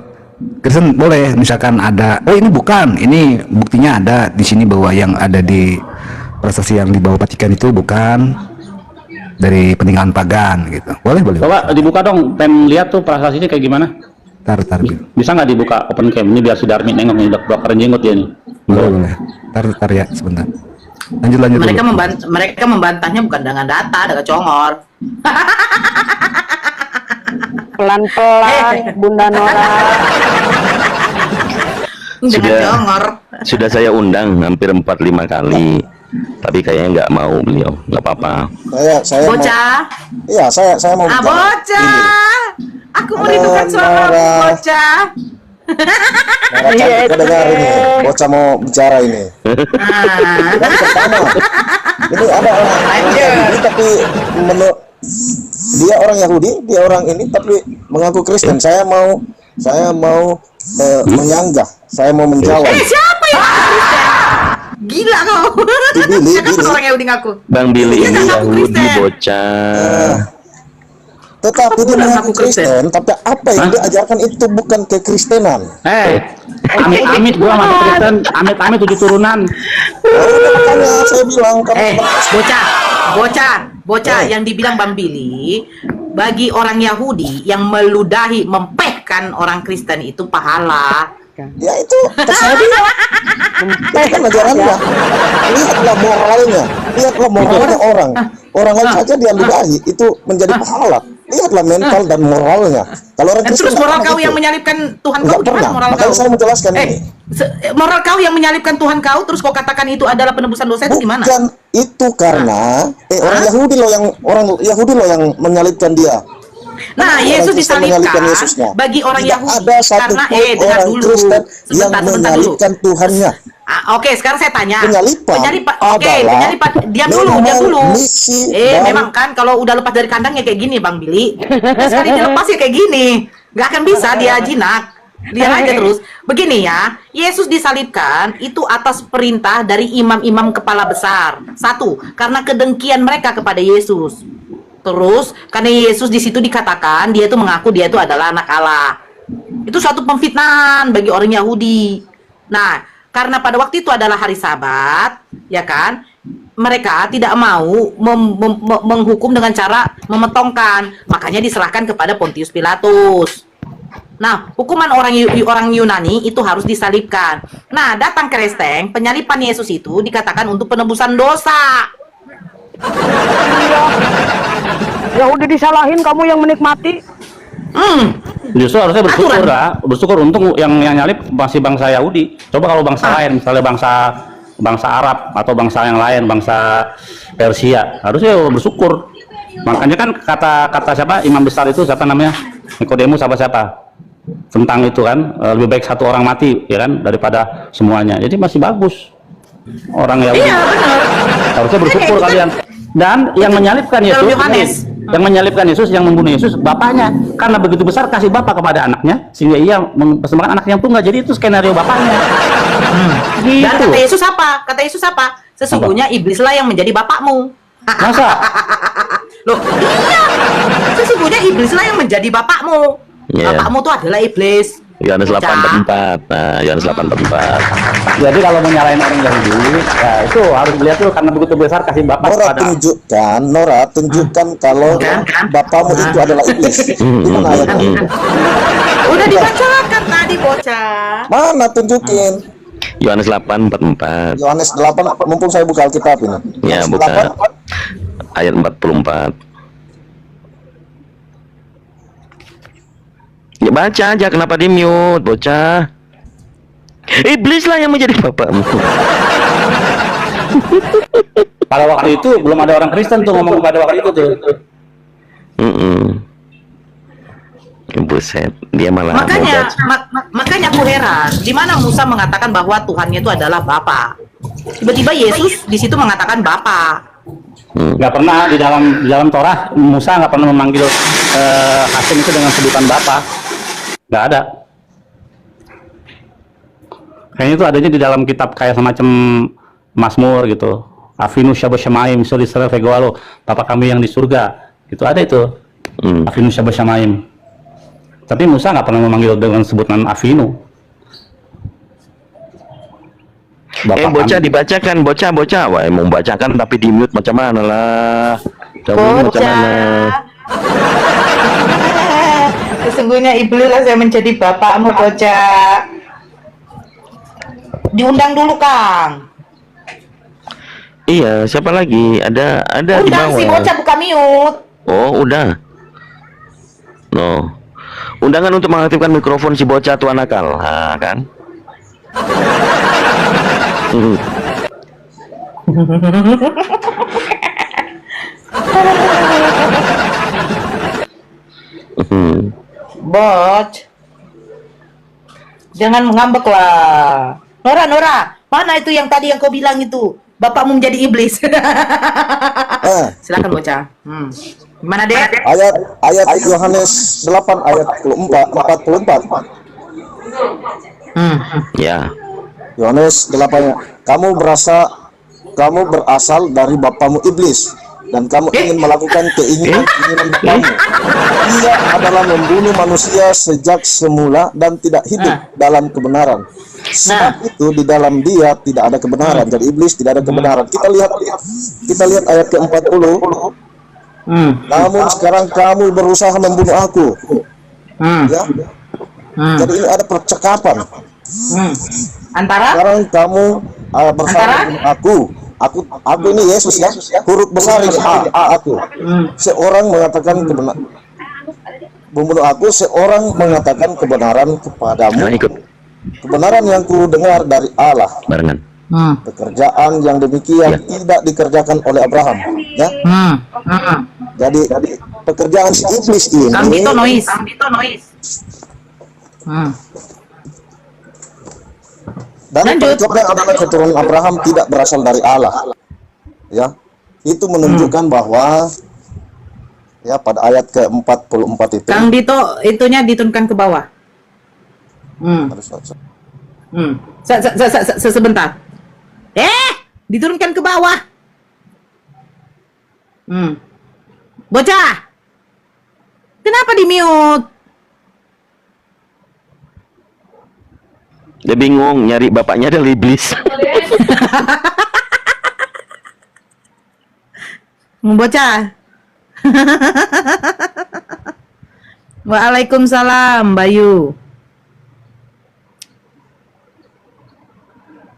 Kristen boleh, misalkan ada, oh ini bukan, ini buktinya ada di sini bahwa yang ada di prasasti yang di bawah Vatikan itu bukan dari peninggalan pagan gitu. Boleh. Coba dibuka dong, tem lihat tuh prasasti kayak gimana. Tar. Bisa nggak dibuka open cam ini biar si Darmi nengok nih, udah keren jenggot dia nih. Boleh. Tar ya sebentar. Lanjut. Mereka membantahnya bukan dengan data, dengan congor. Pelan-pelan, Bunda Nora. Dengan congor. Sudah saya undang hampir 4-5 kali. Tapi kayaknya nggak mau beliau, nggak apa-apa. Saya Bocah. Iya, saya mau bicara. Bocah. Aku merindukan suaramu, bocah. Nora cantik, dengar ini. Bocah mau bicara ini. Yang pertama, ini ada orang Yahudi tapi dia orang Yahudi, dia orang ini tapi mengaku Kristen. Saya mau menyanggah, saya mau menjawab. Siapa yang Kristen? Gila kau. Siapa orang Yahudi ngaku? Bang Billy Dia ini nggak ngaku Yahudi Kristen. bocah. Tetapi dia mengaku Kristen, tapi apa yang diajarkan itu bukan kekristenan. Amit gua masuk Kristen, amit 7 turunan. Makanya saya bilang bocah yang dibilang Bang Billy, bagi orang Yahudi yang meludahi, mempehkan orang Kristen itu pahala. Ya itu terserah dia. Itu kan ajarannya. Lihatlah moralnya orang. Orang lain saja dia ludahi, itu menjadi pahala. Lihatlah mental dan moralnya. Kalau orang Kristen, terus moral kau yang menyalibkan Tuhan kau gimana moral makanya kau? saya menjelaskan ini. Moral kau yang menyalibkan Tuhan kau terus kau katakan itu adalah penebusan dosa itu gimana? Bukan itu karena orang Yahudi loh yang menyalibkan dia. Nah, Yesus disalibkan bagi orang Yahudi karena dengar dulu. Kristen yang menyalibkan Tuhannya. Oke, sekarang saya tanya. Penyalipan Diam dulu. Misi Memang kan kalau udah lepas dari kandangnya kayak gini, Bang Billy. Sekali dilepas ya kayak gini. Nggak akan bisa dia jinak. Dia aja terus. Begini ya, Yesus disalibkan itu atas perintah dari imam-imam kepala besar. 1, karena kedengkian mereka kepada Yesus. Terus, karena Yesus di situ dikatakan dia itu mengaku dia itu adalah anak Allah. Itu suatu pemfitnahan bagi orang Yahudi. Nah, karena pada waktu itu adalah hari Sabat, ya kan? Mereka tidak mau menghukum dengan cara memetongkan, makanya diserahkan kepada Pontius Pilatus. Nah, hukuman orang Yunani itu harus disalibkan. Nah, datang Kristen, penyalipan Yesus itu dikatakan untuk penebusan dosa. Ya udah disalahin, kamu yang menikmati. Justru harusnya bersyukur lah, bersyukur untung yang nyalip masih bangsa Yahudi. Coba kalau bangsa lain, misalnya bangsa Arab atau bangsa yang lain, bangsa Persia, harusnya bersyukur. Makanya kan kata siapa imam besar itu, siapa namanya, Nikodemus siapa tentang itu kan, lebih baik satu orang mati ya kan daripada semuanya. Jadi masih bagus orang Yahudi. Iya, benar. Harusnya bersyukur kalian. Dan yang menyalibkan Yesus, yang membunuh Yesus, bapaknya. Karena begitu besar kasih bapak kepada anaknya, sehingga ia mempersembahkan anaknya yang tunggal. Jadi itu skenario bapaknya. Gitu. Dan kata Yesus apa? Sesungguhnya iblislah yang menjadi bapakmu. Masa? Loh, iya. Sesungguhnya iblislah yang menjadi bapakmu. Bapakmu tuh adalah iblis. Yohanes Bocah. 8:44. Nah, Yohanes 8:44. Jadi kalau mau nyalain orang Yahudi, ya itu harus lihat dulu karena begitu besar kasih bapak kepada. Nora tunjukkan kalau bapamu itu adalah iblis. Di mana ayatnya? Udah dibacakan tadi bocah. Mana tunjukin? Yohanes 8:44. Yohanes 8, mumpung saya buka Alkitab ini. Ya, Yohanes buka 8, ayat 44. Ya baca aja, kenapa di mute, bocah? Iblis lah yang menjadi bapakmu. Pada waktu itu belum ada orang Kristen tuh ngomong pada waktu itu tuh. Buset, dia malah Makanya makanya aku heran, di mana Musa mengatakan bahwa Tuhannya itu adalah Bapa. Tiba-tiba Yesus di situ mengatakan Bapa. Nggak pernah di dalam Torah Musa nggak pernah memanggil Hasim itu dengan sebutan Bapa. Nggak ada. Kayaknya itu adanya di dalam kitab kayak semacam Mazmur gitu. Afinu Shabbashamaim Suri Sera Fegoalo, Bapa kami yang di surga. Itu ada itu. Afinu Shabbashamaim. Tapi Musa nggak pernah memanggil dengan sebutan Afinu. Bocah kami. Dibacakan, bocah. Wah, mau bacakan tapi di mute macam mana lah? Macam mana? Sesungguhnya iblis lah saya menjadi bapakmu bocah. Diundang dulu Kang. Iya, siapa lagi? Ada di Undang bawah. si bocah buka mute. Oh, udah. No. Undangan untuk mengaktifkan mikrofon si bocah tua nakal. Nah, kan? Boc. Jangan mengambek lah. Nora, mana itu yang tadi yang kau bilang itu? Bapakmu menjadi iblis. Silakan bocah. Gimana deh? Ayat Yohanes 8 ayat 44. Ya. Yohanes 8, kamu berasal dari bapamu iblis dan kamu ingin melakukan keinginan bapamu. Ia adalah membunuh manusia sejak semula dan tidak hidup dalam kebenaran. Sebab itu di dalam dia tidak ada kebenaran. Jadi iblis tidak ada kebenaran. Kita lihat ayat ke-40. Namun sekarang kamu berusaha membunuh aku. Ya. Jadi ini ada percakapan. Antara sekarang kamu bersama dengan aku ini Yesus ya, huruf besar ini aku. Seorang mengatakan kebenaran, membunuh aku, seorang mengatakan kebenaran kepadamu. Kebenaran yang ku dengar dari Allah. Barengan. Pekerjaan yang demikian tidak dikerjakan oleh Abraham, ya. Jadi pekerjaan si iblis ini. Kambito noise. Dan penyebabnya adalah keturunan Abraham tidak berasal dari Allah. Ya, itu menunjukkan bahwa ya pada ayat ke-44 itu. Kang Dito itunya diturunkan ke bawah. Sebentar. Diturunkan ke bawah. Bocah. Kenapa di mute? Dia bingung nyari bapaknya adalah iblis. Bocah. Waalaikumsalam, Bayu.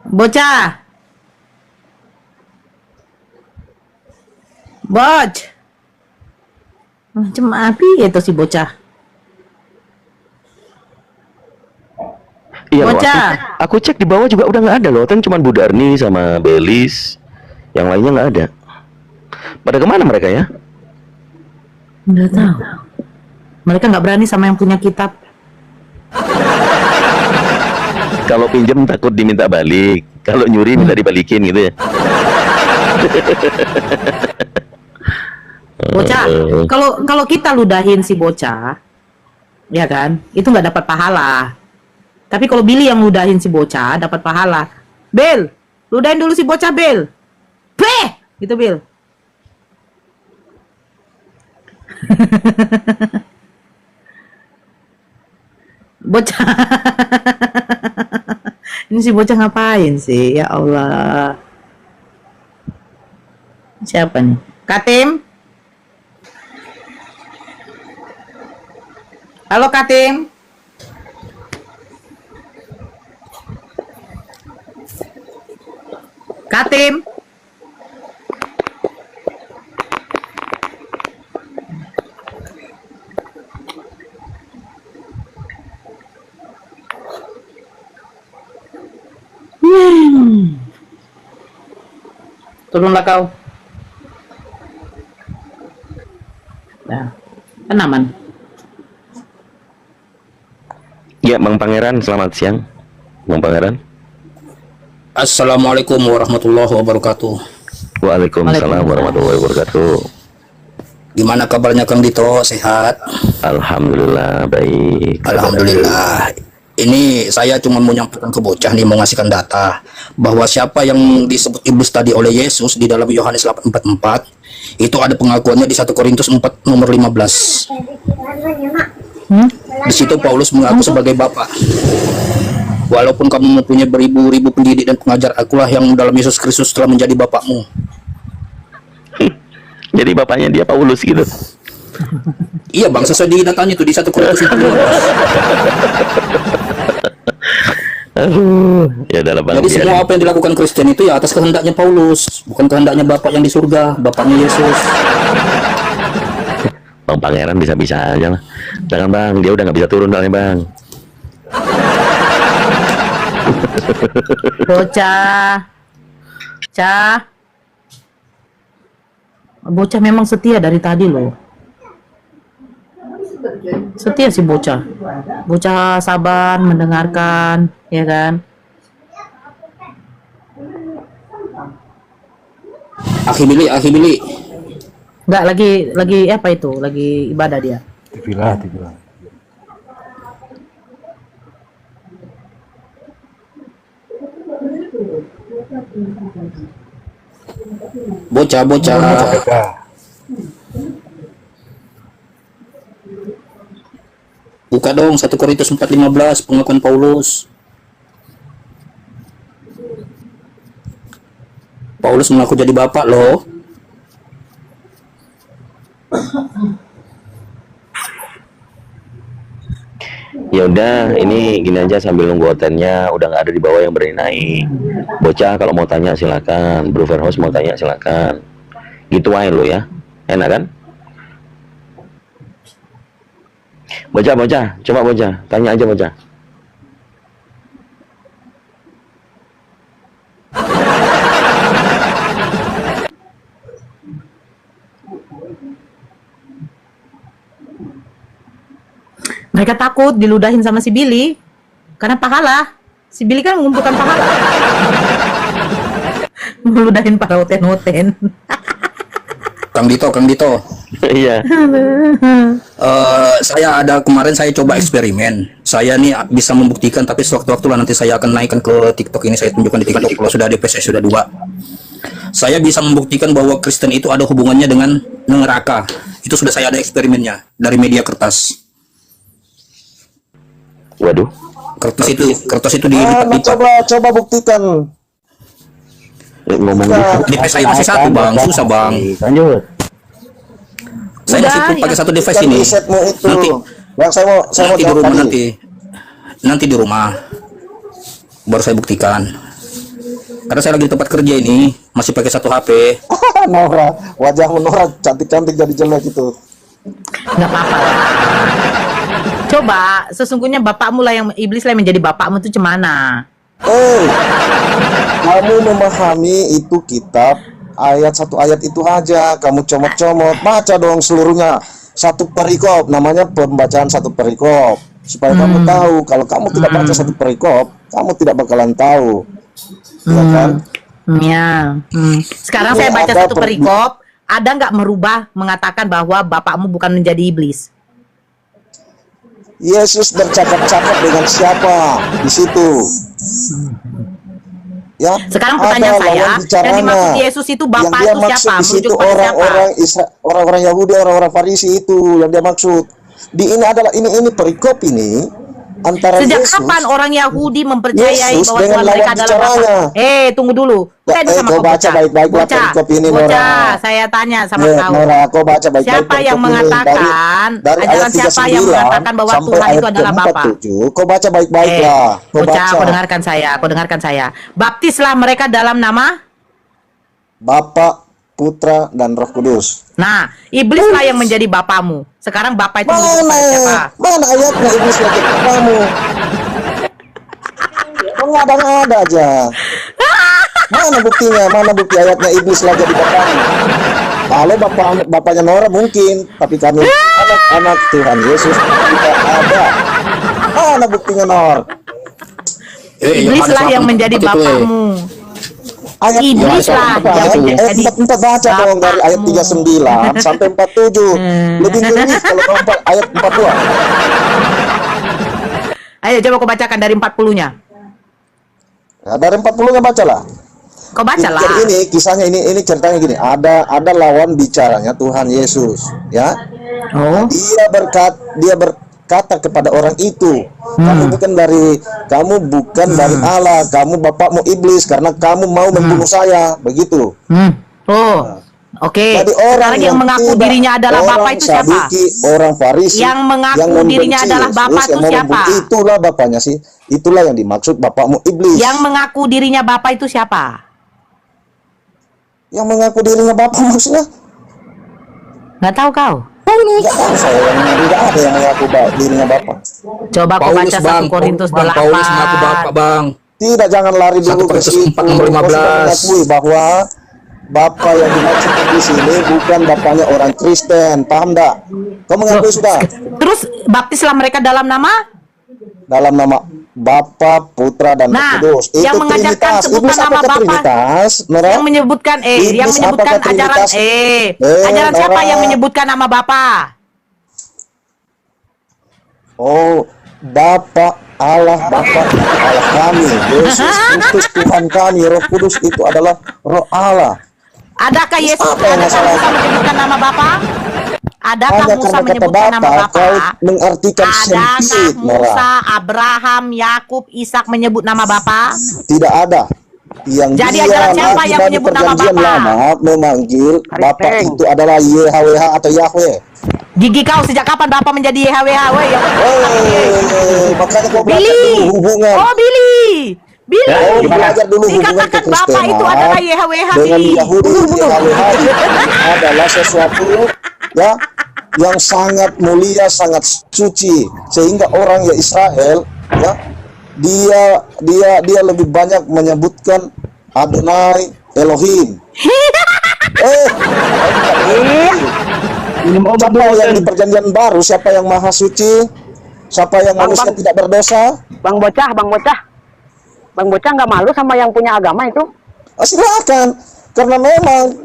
Bocah. Boc. Macam api itu si bocah. Iya loh, aku cek di bawah juga udah nggak ada loh. Kan cuma Bu Darni sama Belis, yang lainnya nggak ada. Pada kemana mereka ya? Nggak tahu. Mereka nggak berani sama yang punya kitab. Kalau pinjam takut diminta balik, kalau nyuri minta dibalikin gitu ya. Bocah, kalau kita ludahin si bocah, ya kan, itu nggak dapat pahala. Tapi kalau Billy yang ludahin si bocah dapat pahala. Bel, ludahin dulu si bocah Bel. Beh, gitu Bel. Bocah. Ini si bocah ngapain sih? Ya Allah. Siapa nih? Katim? Halo Katim? Katim? Turunlah kau. Nah, kan aman. Ya, Bang Pangeran, selamat siang. Bang Pangeran. Assalamualaikum warahmatullahi wabarakatuh. Waalaikumsalam warahmatullahi wabarakatuh. Gimana kabarnya Kang Dito? Sehat? Alhamdulillah, baik. Alhamdulillah. Ini saya cuma mau nyampaikan ke bocah nih, mau ngasihkan data bahwa siapa yang disebut iblis tadi oleh Yesus di dalam Yohanes 8:44 itu ada pengakuannya di 1 Korintus 4 nomor 15. Di situ Paulus mengaku sebagai Bapa. Walaupun kamu mempunyai beribu-ribu pendidik dan pengajar, akulah yang dalam Yesus Kristus telah menjadi bapakmu. Jadi bapaknya dia Paulus gitu. Iya bang, sesuai di datanya itu di 1 Korintus 15. Ya dalam Jadi semua apa yang dilakukan Kristen itu ya atas kehendaknya Paulus, bukan kehendaknya Bapak yang di surga, Bapaknya Yesus. Bang Pangeran bisa-bisa aja lah. Jangan bang, dia udah nggak bisa turun soalnya bang. Bocah memang setia dari tadi loh. Setia si bocah. Bocah sabar mendengarkan, ya kan? Akhi Billy. Enggak, lagi apa itu? Lagi ibadah dia. Tipilah. Bocah. Buka dong 1 Korintus 4:15 pengakuan Paulus. Paulus mengaku jadi bapak loh. Ya udah, ini gini aja sambil nunggu hotelnya udah nggak ada di bawah yang berani naik. Bocah kalau mau tanya silakan, Bro Verhoes mau tanya silakan. Gitu aja lo ya, enak kan? Bocah, coba bocah, tanya aja bocah. Mereka takut diludahin sama si Billy karena pahala. Si Billy kan mengumpulkan pahala. Meludahin para hoten-hoten. Kang Dito. Iya. Saya ada kemarin saya coba eksperimen. Saya nih bisa membuktikan, tapi sewaktu-waktu lah nanti saya akan naikkan ke TikTok ini. Saya tunjukkan di TikTok kalau sudah DP saya sudah 2. Saya bisa membuktikan bahwa Kristen itu ada hubungannya dengan neraka. Itu sudah saya ada eksperimennya dari media kertas. Waduh. Kertas itu dilipat-lipat. Coba buktikan. Ngomong DP saya masih 1 bang, susah bang. Lanjut. Saya masih pakai 1 device ini. Nanti yang saya mau di rumah nanti di rumah baru saya buktikan. Karena saya lagi di tempat kerja ini masih pakai 1 HP. Nora, wajahmu Nora cantik-cantik jadi jelek itu. Nggak apa-apa. Coba, sesungguhnya bapakmu lah yang iblis lah yang menjadi bapakmu itu cemana? Kamu memahami itu kitab ayat 1 ayat itu aja, kamu comot-comot, baca dong seluruhnya. 1 perikop, namanya pembacaan 1 perikop. Supaya kamu tahu, kalau kamu tidak baca 1 perikop, kamu tidak bakalan tahu. Ya kan? Ya. Sekarang saya baca 1 perikop, ada nggak merubah mengatakan bahwa bapakmu bukan menjadi iblis? Yesus bercakap-cakap dengan siapa di situ? Ya. Sekarang pertanyaan saya, yang dimaksud Yesus itu bapak itu siapa? Di situ orang-orang Yahudi, orang-orang Farisi itu yang dia maksud. Ini perikop ini antara Sejak Yesus, kapan orang Yahudi mempercayai Yesus bahwa dengan Tuhan mereka lawan adalah bicaranya. Bapa? Tunggu dulu. Saya sama kau kau baca baik-baik lah Bocah, perikop ini, Bocah, Nora. saya tanya sama Ya, kau. Nora, kau baca baik-baik Siapa yang perikop ini. mengatakan, dari ajaran ayat siapa yang 39 mengatakan bahwa sampai Tuhan ayat itu adalah Bapa? ke-47, kau baca baik-baik lah. Kau Bocah, baca. kau dengarkan saya. Baptislah mereka dalam nama Bapa, Putra, dan Roh Kudus. Nah, iblislah yang menjadi bapamu. Sekarang Bapa itu menjadi kepada siapa? Mana ayatnya iblis lagi kamu? Mengada-ngada aja. Mana buktinya? Mana bukti ayatnya iblis lagi di bapaknya? Kalau bapaknya Nora mungkin, tapi kami anak-anak Tuhan Yesus tidak ada. Mana buktinya, Nor? Iblislah yang menjadi bapamu. Ayat Iblislah yang menjadi ayat 44 baca dong dari ayat 39 sampai 47. Lebih ngeri kalau kau ayat 42. Ayo coba kau bacakan dari 40-nya. Ya, dari 40-nya bacalah. Kau bacalah. Jadi ini kisahnya ini ceritanya gini. Ada lawan bicaranya Tuhan Yesus, ya. Oh. Dia berkata kepada orang itu, kamu bukan dari Allah, kamu bapakmu iblis karena kamu mau membunuh saya, begitu. Oh. Oke. Jadi orang sekarang yang mengaku tidak, dirinya adalah Bapa itu siapa? Saduki, orang Farisi Yang mengaku membenci dirinya adalah Bapa Yesus, itu yang siapa? Itulah bapaknya sih. Itulah yang dimaksud bapakmu iblis. Yang mengaku dirinya Bapa itu siapa? Yang mengaku dirinya Bapa maksudnya? Nggak tahu kau? Nggak tahu saya, tidak ada yang mengaku dirinya Bapa. Coba kau baca 1 Korintus 8. Paulus mengaku Bapak, Bang. Tidak, jangan lari dulu ke situ. Kau sudah mengakui bahwa Bapa yang dimaksud di sini bukan bapaknya orang Kristen, paham enggak? Kau mengakui sudah? Terus baptislah mereka dalam nama? Dalam nama Bapa, Putra, dan Roh Kudus. Itu yang mengajarkan Trinitas. sebutan Iblis nama apakah Bapa? Trinitas, Nora? Yang menyebutkan Iblis yang menyebutkan apakah ajaran Trinitas? ajaran siapa Nora. yang menyebutkan nama Bapa? Oh, Bapa Allah kami, Yesus Kristus Tuhan kami, Roh Kudus itu adalah Roh Allah. Adakah Yesus Apa yang Musa masalah? menyebutkan nama Bapa? Adakah Hanya Musa karena kata menyebutkan nama Bapa, Bapa? kau mengartikan Adakah sempit, Nora. Musa, Abraham, Yakub, Ishak menyebut nama Bapa? Tidak ada. Yang Jadi dia ajaran siapa Nabi yang dari menyebut nama Perjanjian Bapa? Lama memanggil Bapa itu adalah YHWH atau Yahweh. Gigi kau sejak kapan Bapa menjadi YHWH? Makanya kau belajar Billy. dulu hubungan. Oh, Billy. Kau belajar dulu hubungan Dikatakan Bapa itu adalah YHWH, dengan Billy. Yahudi. YHWH itu adalah sesuatu ya yang sangat mulia, sangat suci, sehingga orang ya Israel ya dia lebih banyak menyebutkan Adonai Elohim. Siapa yang di perjanjian baru? Siapa yang maha suci? Siapa yang manusia tidak berdosa? Bang Bocah nggak malu sama yang punya agama itu? Silakan, karena memang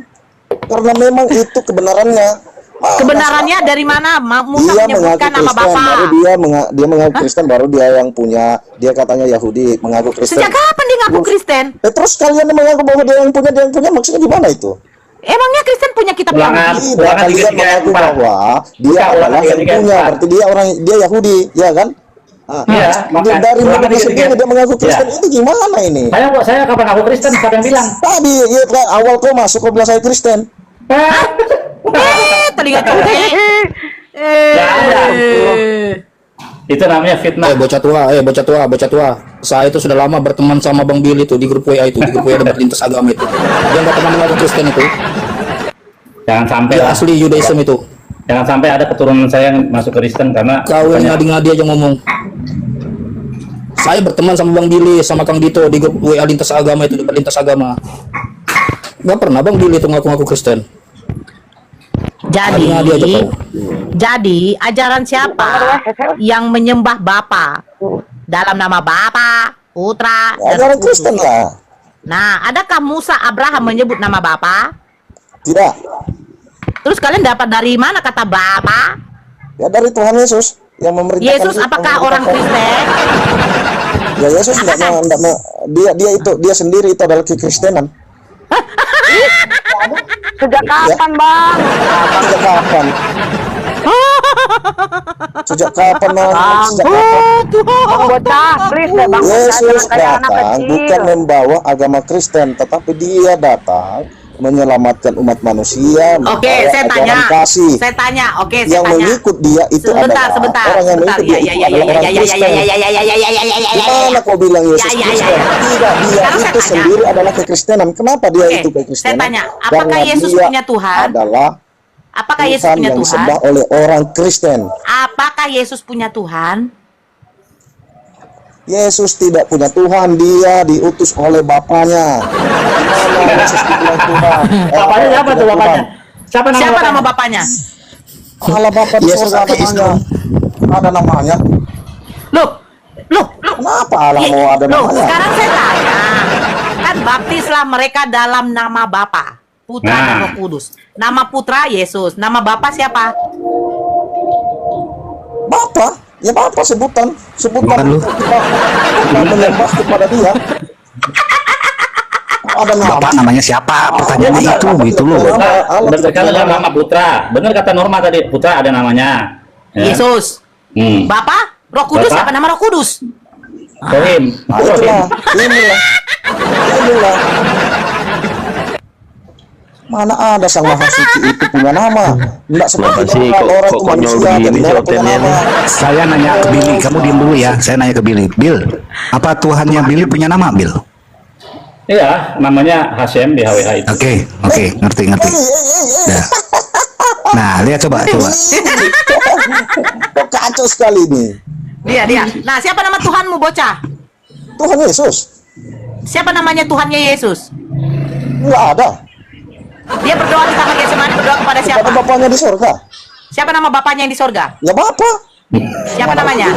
itu kebenarannya. Kebenarannya dari mana? Musa menyebutkan nama Bapa. Baru dia mengaku Kristen, baru dia yang punya, dia katanya Yahudi mengaku Kristen. Sejak kapan dia ngaku Kristen? Terus kalian mengaku bahwa dia yang punya maksudnya gimana itu? Emangnya Kristen punya kitab Yahudi? Tidak, kalian mengaku bahwa dia adalah yang punya, berarti dia Yahudi, ya kan? Dari mulutnya sendiri dia mengaku Kristen, itu gimana ini? Saya kapan aku Kristen? Siapa yang bilang? Tadi ya, awal kau masuk kau bilang saya Kristen. Telinga congkak. Itu namanya fitnah. Bocah tua. Saya itu sudah lama berteman sama Bang Billy itu di grup WA itu, di grup WA debat lintas agama itu. Dia nggak pernah mengaku Kristen itu. Jangan sampai Dia asli Judaism itu. Jangan sampai ada keturunan saya yang masuk Kristen karena Kau yang ngadi-ngadi aja ngomong. Saya berteman sama Bang Billy, sama Kang Dito di grup WA lintas agama itu, debat lintas agama. Nggak pernah Bang Billy itu ngaku-ngaku Kristen. Jadi ajaran siapa yang menyembah Bapa dalam nama Bapa, Putra, dan Ajaran Roh Kristen Kudus? lah. Nah, adakah Musa, Abraham menyebut nama Bapa? Tidak. Terus kalian dapat dari mana kata Bapa? Ya dari Tuhan Yesus yang memerintahkan. Yesus apakah orang Kristen? Ya Yesus dia sendiri itu adalah kekristenan. Sejak kapan, Bang? Sejak kapan? Sejak kapan Bang? Sejak kapan? Bang bocah, please deh Bang bocah, Yesus jangan kayak anak datang kecil. bukan membawa agama Kristen, tetapi dia datang menyelamatkan umat manusia. Oke, membawa saya tanya. ajaran kasih. Saya tanya. Oke, saya Yang tanya. mengikut dia itu adalah Sebentar. orang yang mengikut dia itu adalah orang Kristen. Gimana kau bilang Yesus Kristen? Tidak, dia itu sendiri adalah kekristenan. Kenapa dia itu Saya kekristenan? tanya, apakah Karena Yesus dia punya Tuhan? adalah Apakah Yesus Tuhan punya yang Tuhan? disembah oleh orang Kristen. Apakah Yesus punya Tuhan? Yesus tidak punya Tuhan, dia diutus oleh Bapaknya. Gimana Yesus dibilang Tuhan? Bapaknya siapa tuh bapaknya? Siapa nama bapaknya? Allah Bapa di surga ada namanya. Ada namanya. Loh. Kenapa Allah mau ada Loh, namanya? sekarang saya tanya. Kan baptislah mereka dalam nama Bapa, Putra dan Roh Kudus. Nama Putra Yesus, nama Bapa siapa? Bapa, ya Bapa sebutan Bukan lu. kita menyembah kepada dia. Ada nama. Bapak namanya siapa? Pertanyaannya itu gitu loh. Berdasarkan dengan nama Putra. Benar kata Norma tadi, Putra ada namanya. Ya. Yesus. Bapa, Roh Kudus, Bapak? siapa nama Roh Kudus? Rohim. Inilah. Mana ada Sang Maha Suci itu punya nama? Enggak seperti orang itu manusia jadi orang punya nama. Saya nanya ke Billy, kamu diem dulu ya. Saya nanya ke Billy. Bill, apa Tuhannya Billy punya nama, Bill? Iya, namanya Hashem di HWH itu. Oke, ngerti. Ya. Nah, lihat coba. Kok kacau sekali nih. Dia. Nah, siapa nama Tuhanmu, bocah? Tuhan Yesus. Siapa namanya Tuhannya Yesus? Enggak ada. Dia berdoa di kamar Getsemani, berdoa kepada siapa? Kepada Bapaknya di surga. Siapa nama bapaknya yang di sorga? Ya Bapa. Siapa namanya?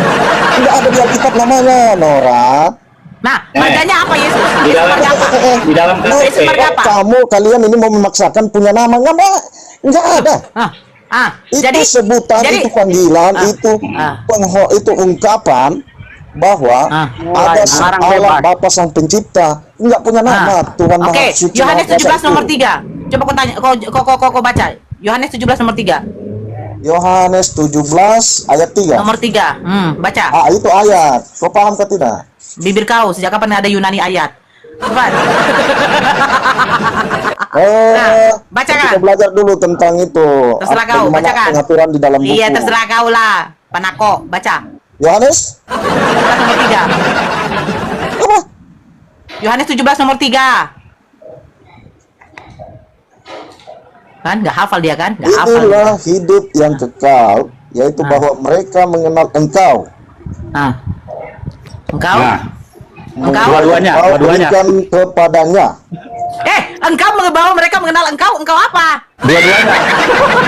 Enggak ada di Alkitab namanya, Nora. Nah, marganya apa Yesus? Di dalam di dalam Yesus marga apa? Kalian ini mau memaksakan punya nama enggak ada. Itu sebutan, jadi- itu panggilan, itu ungkapan bahwa ada Allah Bapa Sang Pencipta, enggak punya nama, Tuhan Maha Oke, Suci. Yohanes Maha Kuasa 17 nomor itu. 3. Coba kau tanya, kau baca. Yohanes 17 nomor 3. Yohanes 17 ayat 3. Nomor 3. Baca. Itu ayat. Kau paham ke tidak? Bibir kau, sejak kapan ada Yunani ayat? Cepat. bacakan. Kita belajar dulu tentang itu. Terserah kau, Bagaimana bacakan. pengaturan di dalam buku. Iya, terserah kau lah. Panako, baca. Yohanes 17 nomor 3. apa? Yohanes 17 nomor 3. Kan nggak hafal dia kan? Nggak hafal. Itulah hidup yang kekal, yaitu bahwa mereka mengenal Engkau. Engkau? Engkau? Dua-duanya. Berikan kepadanya. Engkau bahwa mereka mengenal engkau apa? Dua-duanya.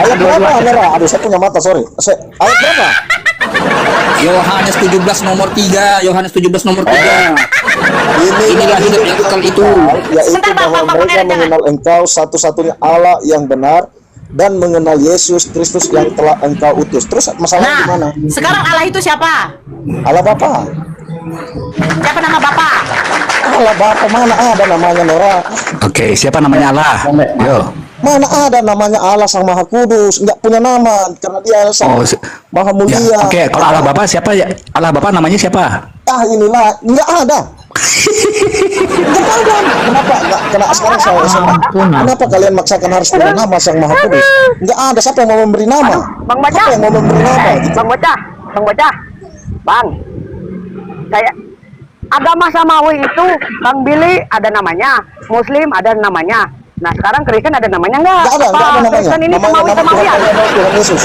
Ayat berapa, Nera? Aduh, saya punya mata, sorry. Ayat berapa? Yohanes 17 nomor 3. Yohanes 17 nomor 3. Inilah hidup yang kekal itu. Yaitu bahwa mereka mengenal Engkau satu-satunya Allah yang benar dan mengenal Yesus Kristus yang telah Engkau utus. Terus masalahnya di mana? Sekarang Allah itu siapa? Allah Bapa. Siapa nama Bapa? Allah Bapa, mana ada namanya, Nora? Oke, siapa namanya Allah? Yo. Mana ada namanya Allah Sang Maha Kudus? Enggak punya nama karena dia Sang Maha Mulia. Ya, oke, kalau Allah Bapa siapa ya? Allah Bapa namanya siapa? Inilah enggak ada. Enggak ada. Kenapa? Enggak kena sekarang saya. Kenapa kalian maksakan harus punya nama Sang Maha Kudus? Enggak ada. Siapa yang mau memberi nama? Bang Bocah. Siapa yang mau memberi nama? Bang Bocah. Bang. Saya agama samawi itu Bang Billy ada namanya, Muslim ada namanya. Nah sekarang Kristen ada namanya enggak? Enggak ada namanya. Kristen ini samawi ya? Tuhan Yesus.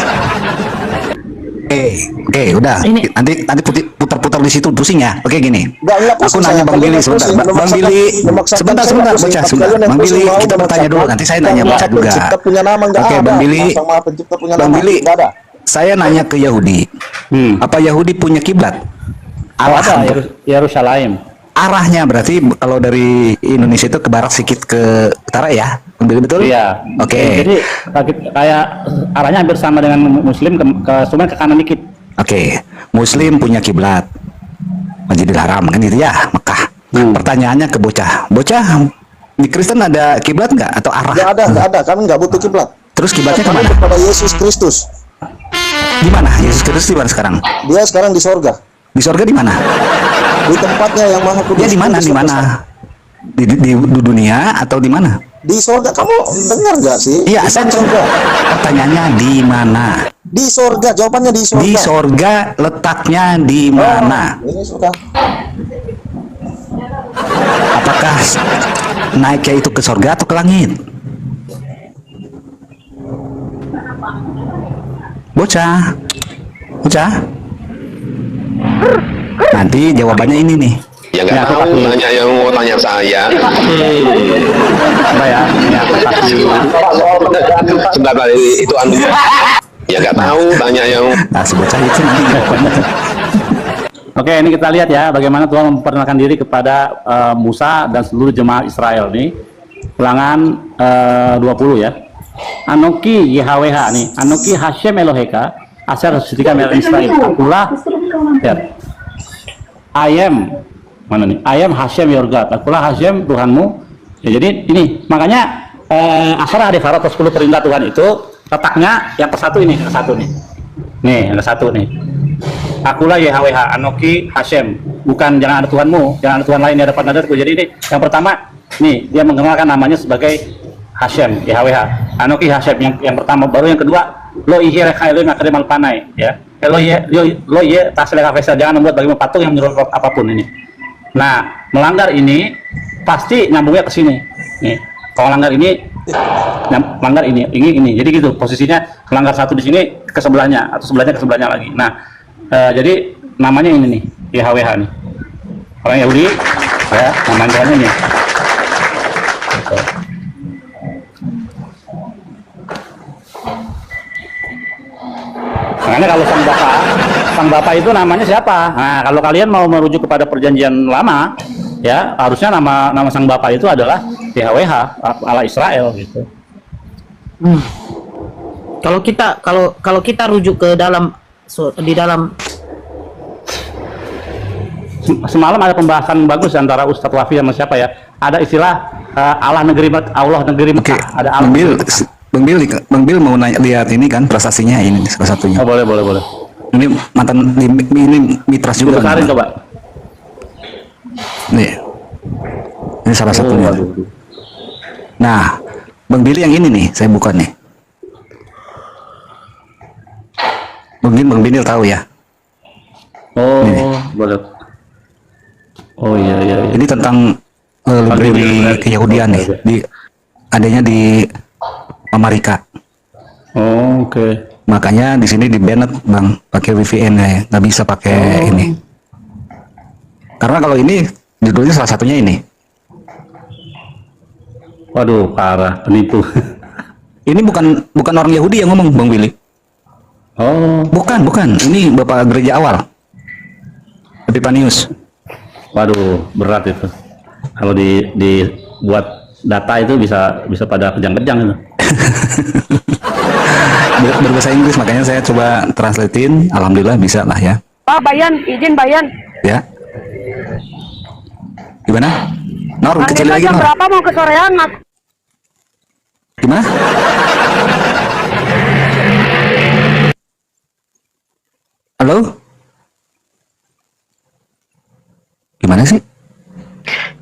Oke, udah. Nanti putar-putar di situ pusing ya. Oke, gini. Aku nanya Bang Billy sebentar. Bang Billy, sebentar, bocah, sebentar. Bang Billy, kita bertanya dulu. Nanti saya nanya bocah juga. Oke, Bang Billy. Bang Billy, saya nanya ke Yahudi. Apa Yahudi punya kiblat? Ada Yerusalem. Arahnya berarti kalau dari Indonesia itu ke barat sedikit ke utara ya, betul? Iya. Oke. Jadi kayak arahnya hampir sama dengan Muslim cuma ke kanan dikit. Oke. Muslim punya kiblat Masjidil Haram kan itu ya, Mekah. Pertanyaannya ke bocah. Bocah di Kristen ada kiblat nggak atau arah? Nggak ada. Kami nggak butuh kiblat. Terus kiblatnya kemana? Kepada Yesus Kristus. Gimana Yesus Yesus Kristus di mana sekarang? Dia sekarang di sorga. Di sorga di mana? Di tempatnya yang maha kudus. Dia di mana? Di mana? Di dunia atau di mana? Di sorga. Kamu dengar nggak sih? Iya, saya coba. Pertanyaannya di mana? Di sorga. Jawabannya di sorga. Di sorga, letaknya di mana? Ini sudah. Apakah naiknya itu ke sorga atau ke langit? Bocah. Nanti jawabannya ini nih. Ya nggak tahu, nanya yang mau tanya saya. Apa ya? Ini aku kasih. Sebentar, itu anu. Ya nggak tahu, tanya yang. Nah, si bocah itu nanti jawabannya. Oke, ini kita lihat ya bagaimana Tuhan memperkenalkan diri kepada Musa dan seluruh jemaah Israel nih. Ulangan 20 ya. Anoki YHWH nih. Anoki Hashem Eloheka asar setika merah Israel. Akulah ya. I am mana nih? I am Hashem your God. Akulah Hashem Tuhanmu. Ya, jadi ini makanya asar ada Farad 10 perintah Tuhan itu letaknya yang ke satu ini, yang ke satu nih. Nih, yang ke satu nih. Akulah YHWH, Anoki Hashem, bukan jangan ada Tuhanmu, jangan ada Tuhan lain di hadapan nadaku. Jadi ini yang pertama, nih dia mengenalkan namanya sebagai Hashem, YHWH, Anoki Hashem yang pertama. Baru yang kedua, Lo ihe reka Elohim akadem alpanai, ya. Lo ye tasleka fesa, jangan membuat bagi patung yang menurut apapun ini. Nah, melanggar ini pasti nyambungnya ke sini. Nih, kalau melanggar ini, melanggar ini. Jadi gitu posisinya, melanggar satu di sini ke sebelahnya atau sebelahnya ke sebelahnya lagi. Nah. Jadi namanya ini nih, YHWH nih. Orang Yahudi, ya, namanya ini. Makanya kalau sang bapak itu namanya siapa? Nah, kalau kalian mau merujuk kepada perjanjian lama, ya harusnya nama sang bapak itu adalah YHWH, Allah Israel gitu. Kalau kita rujuk ke di dalam semalam ada pembahasan bagus antara Ustadz Wafi sama siapa ya, ada istilah Allah negeri Mekah. Ada Allah. Bang Bil mau nanya, lihat ini kan prestasinya ini salah satunya. Oh, boleh. Ini mantan ini mitras juga. Besarin coba. Nih. Ini salah satunya. Nah, Bang Bil yang ini nih, saya buka nih. Mungkin Bang Binil tahu ya. Oh, boleh. Oh iya. Ini tentang library keyahudian nih. Adanya di Amerika. Oh, oke. Makanya di sini di banned Bang, pakai VPN ya, nggak bisa pakai ini. Karena kalau ini judulnya salah satunya ini. Waduh, parah, penipu. Ini bukan orang Yahudi yang ngomong, Bang Willy. Oh, bukan. Ini Bapak gereja awal. Epipanius. Waduh, berat itu. Kalau dibuat data itu bisa pada kejang-kejang itu. Berbahasa Inggris, makanya saya coba translatein. Alhamdulillah bisa lah ya. Pak, izin Bayan. Ya. Gimana? Nor, kecil lagi Nor. Berapa mau ke sorean, Mas? Gimana? Halo? Gimana sih?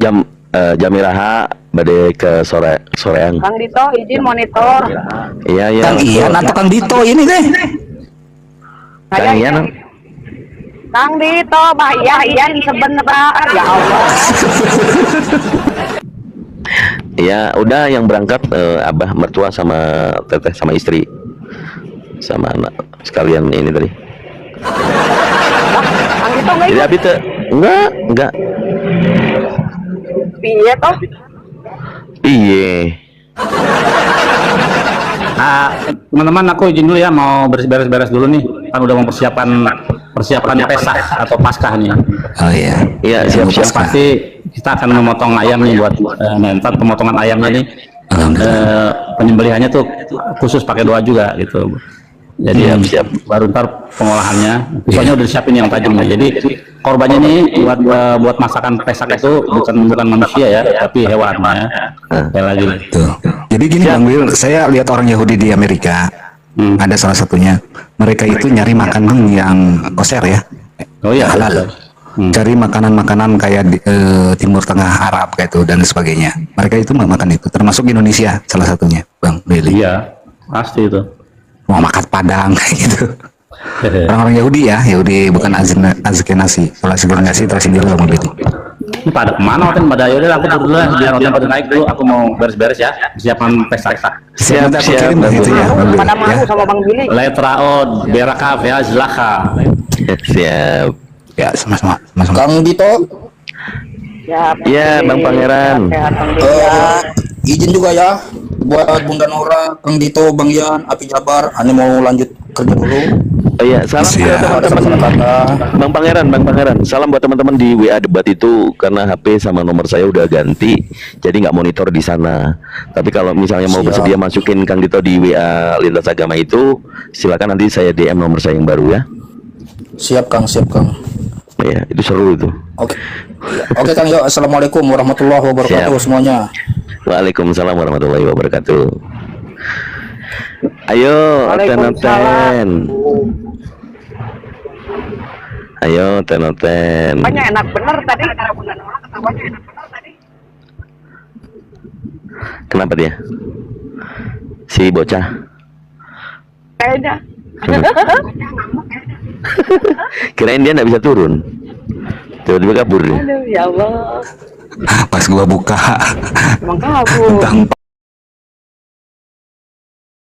Jam iraha bade ke sorean. Kang Dito izin monitor. Iya. Kang Ian atau Kang Dito ini deh? Kang Ian. Kang Dito, Ian sebentar. Ya Allah. Iya, udah yang berangkat abah mertua sama teteh sama istri sama anak sekalian ini tadi. Kang Dito enggak Jadi abi teh enggak. Piye toh? Piye. Teman-teman, aku izin dulu ya, mau beres-beres dulu nih. Kan udah mempersiapkan Pesah atau Paskah nih. Oh iya. Iya, siap-siap. Pasti kita akan memotong ayam nih buat ntar pemotongan ayamnya nih. Penyembelihannya tuh khusus pakai doa juga gitu. Jadi siap. Baru ntar pengolahannya. Pisaunya udah disiapin yang tajamnya. Jadi korbannya nih buat masakan Pesah itu bukan manusia ya, tapi hewan ya. Kayak lagi. Tuh. Jadi gini Bang Wil, saya lihat orang Yahudi di Amerika Ada salah satunya. Mereka itu nyari makanan yang koser ya. Oh iya, halal. Cari makanan-makanan kayak di, Timur Tengah, Arab kayak itu dan sebagainya. Mereka itu makan itu, termasuk Indonesia salah satunya, Bang Billy. Iya, pasti itu. Mau makan Padang kayak gitu. Orang-orang Yahudi ya, Yahudi bukan Azkenasi. Kalau Azkenasi tersendiri sama Billy. Ini pada kemana Oten? Pada yaudah aku turun dulu lah, biar Oten pada naik dulu. Aku mau beres-beres ya, persiapan pesta. Siap, kirim begitu ya, Bang Billy. Pada malu sama Bang Billy. Letraod, berakaf ya, zlaka. Siap. Ya, sama-sama. Kang Dito, Ya, Bang Pangeran. izin juga ya buat Bunda Nora, Kang Dito, Bang Yan, Api Jabar, Ane mau lanjut kerja dulu. Oh iya, salam buat teman-teman. Bang Pangeran, salam buat teman-teman di WA debat itu, karena HP sama nomor saya udah ganti, jadi nggak monitor di sana. Tapi kalau misalnya mau bersedia masukin Kang Dito di WA Lintas Agama itu, silakan nanti saya DM nomor saya yang baru ya. Siap Kang. Ya, itu seru itu. Oke Kang, yuk, assalamualaikum warahmatullahi wabarakatuh semuanya. Waalaikumsalam warahmatullahi wabarakatuh. Ayo, Oten. Ayo, Oten. Banyak enak bener tadi. Banyak enak bener tadi. Kenapa dia? Si bocah. Kayaknya. Kirain dia nggak bisa turun. Tiba-tiba kabur dia. Aduh, ya Allah. Pas gua buka Emang kabur.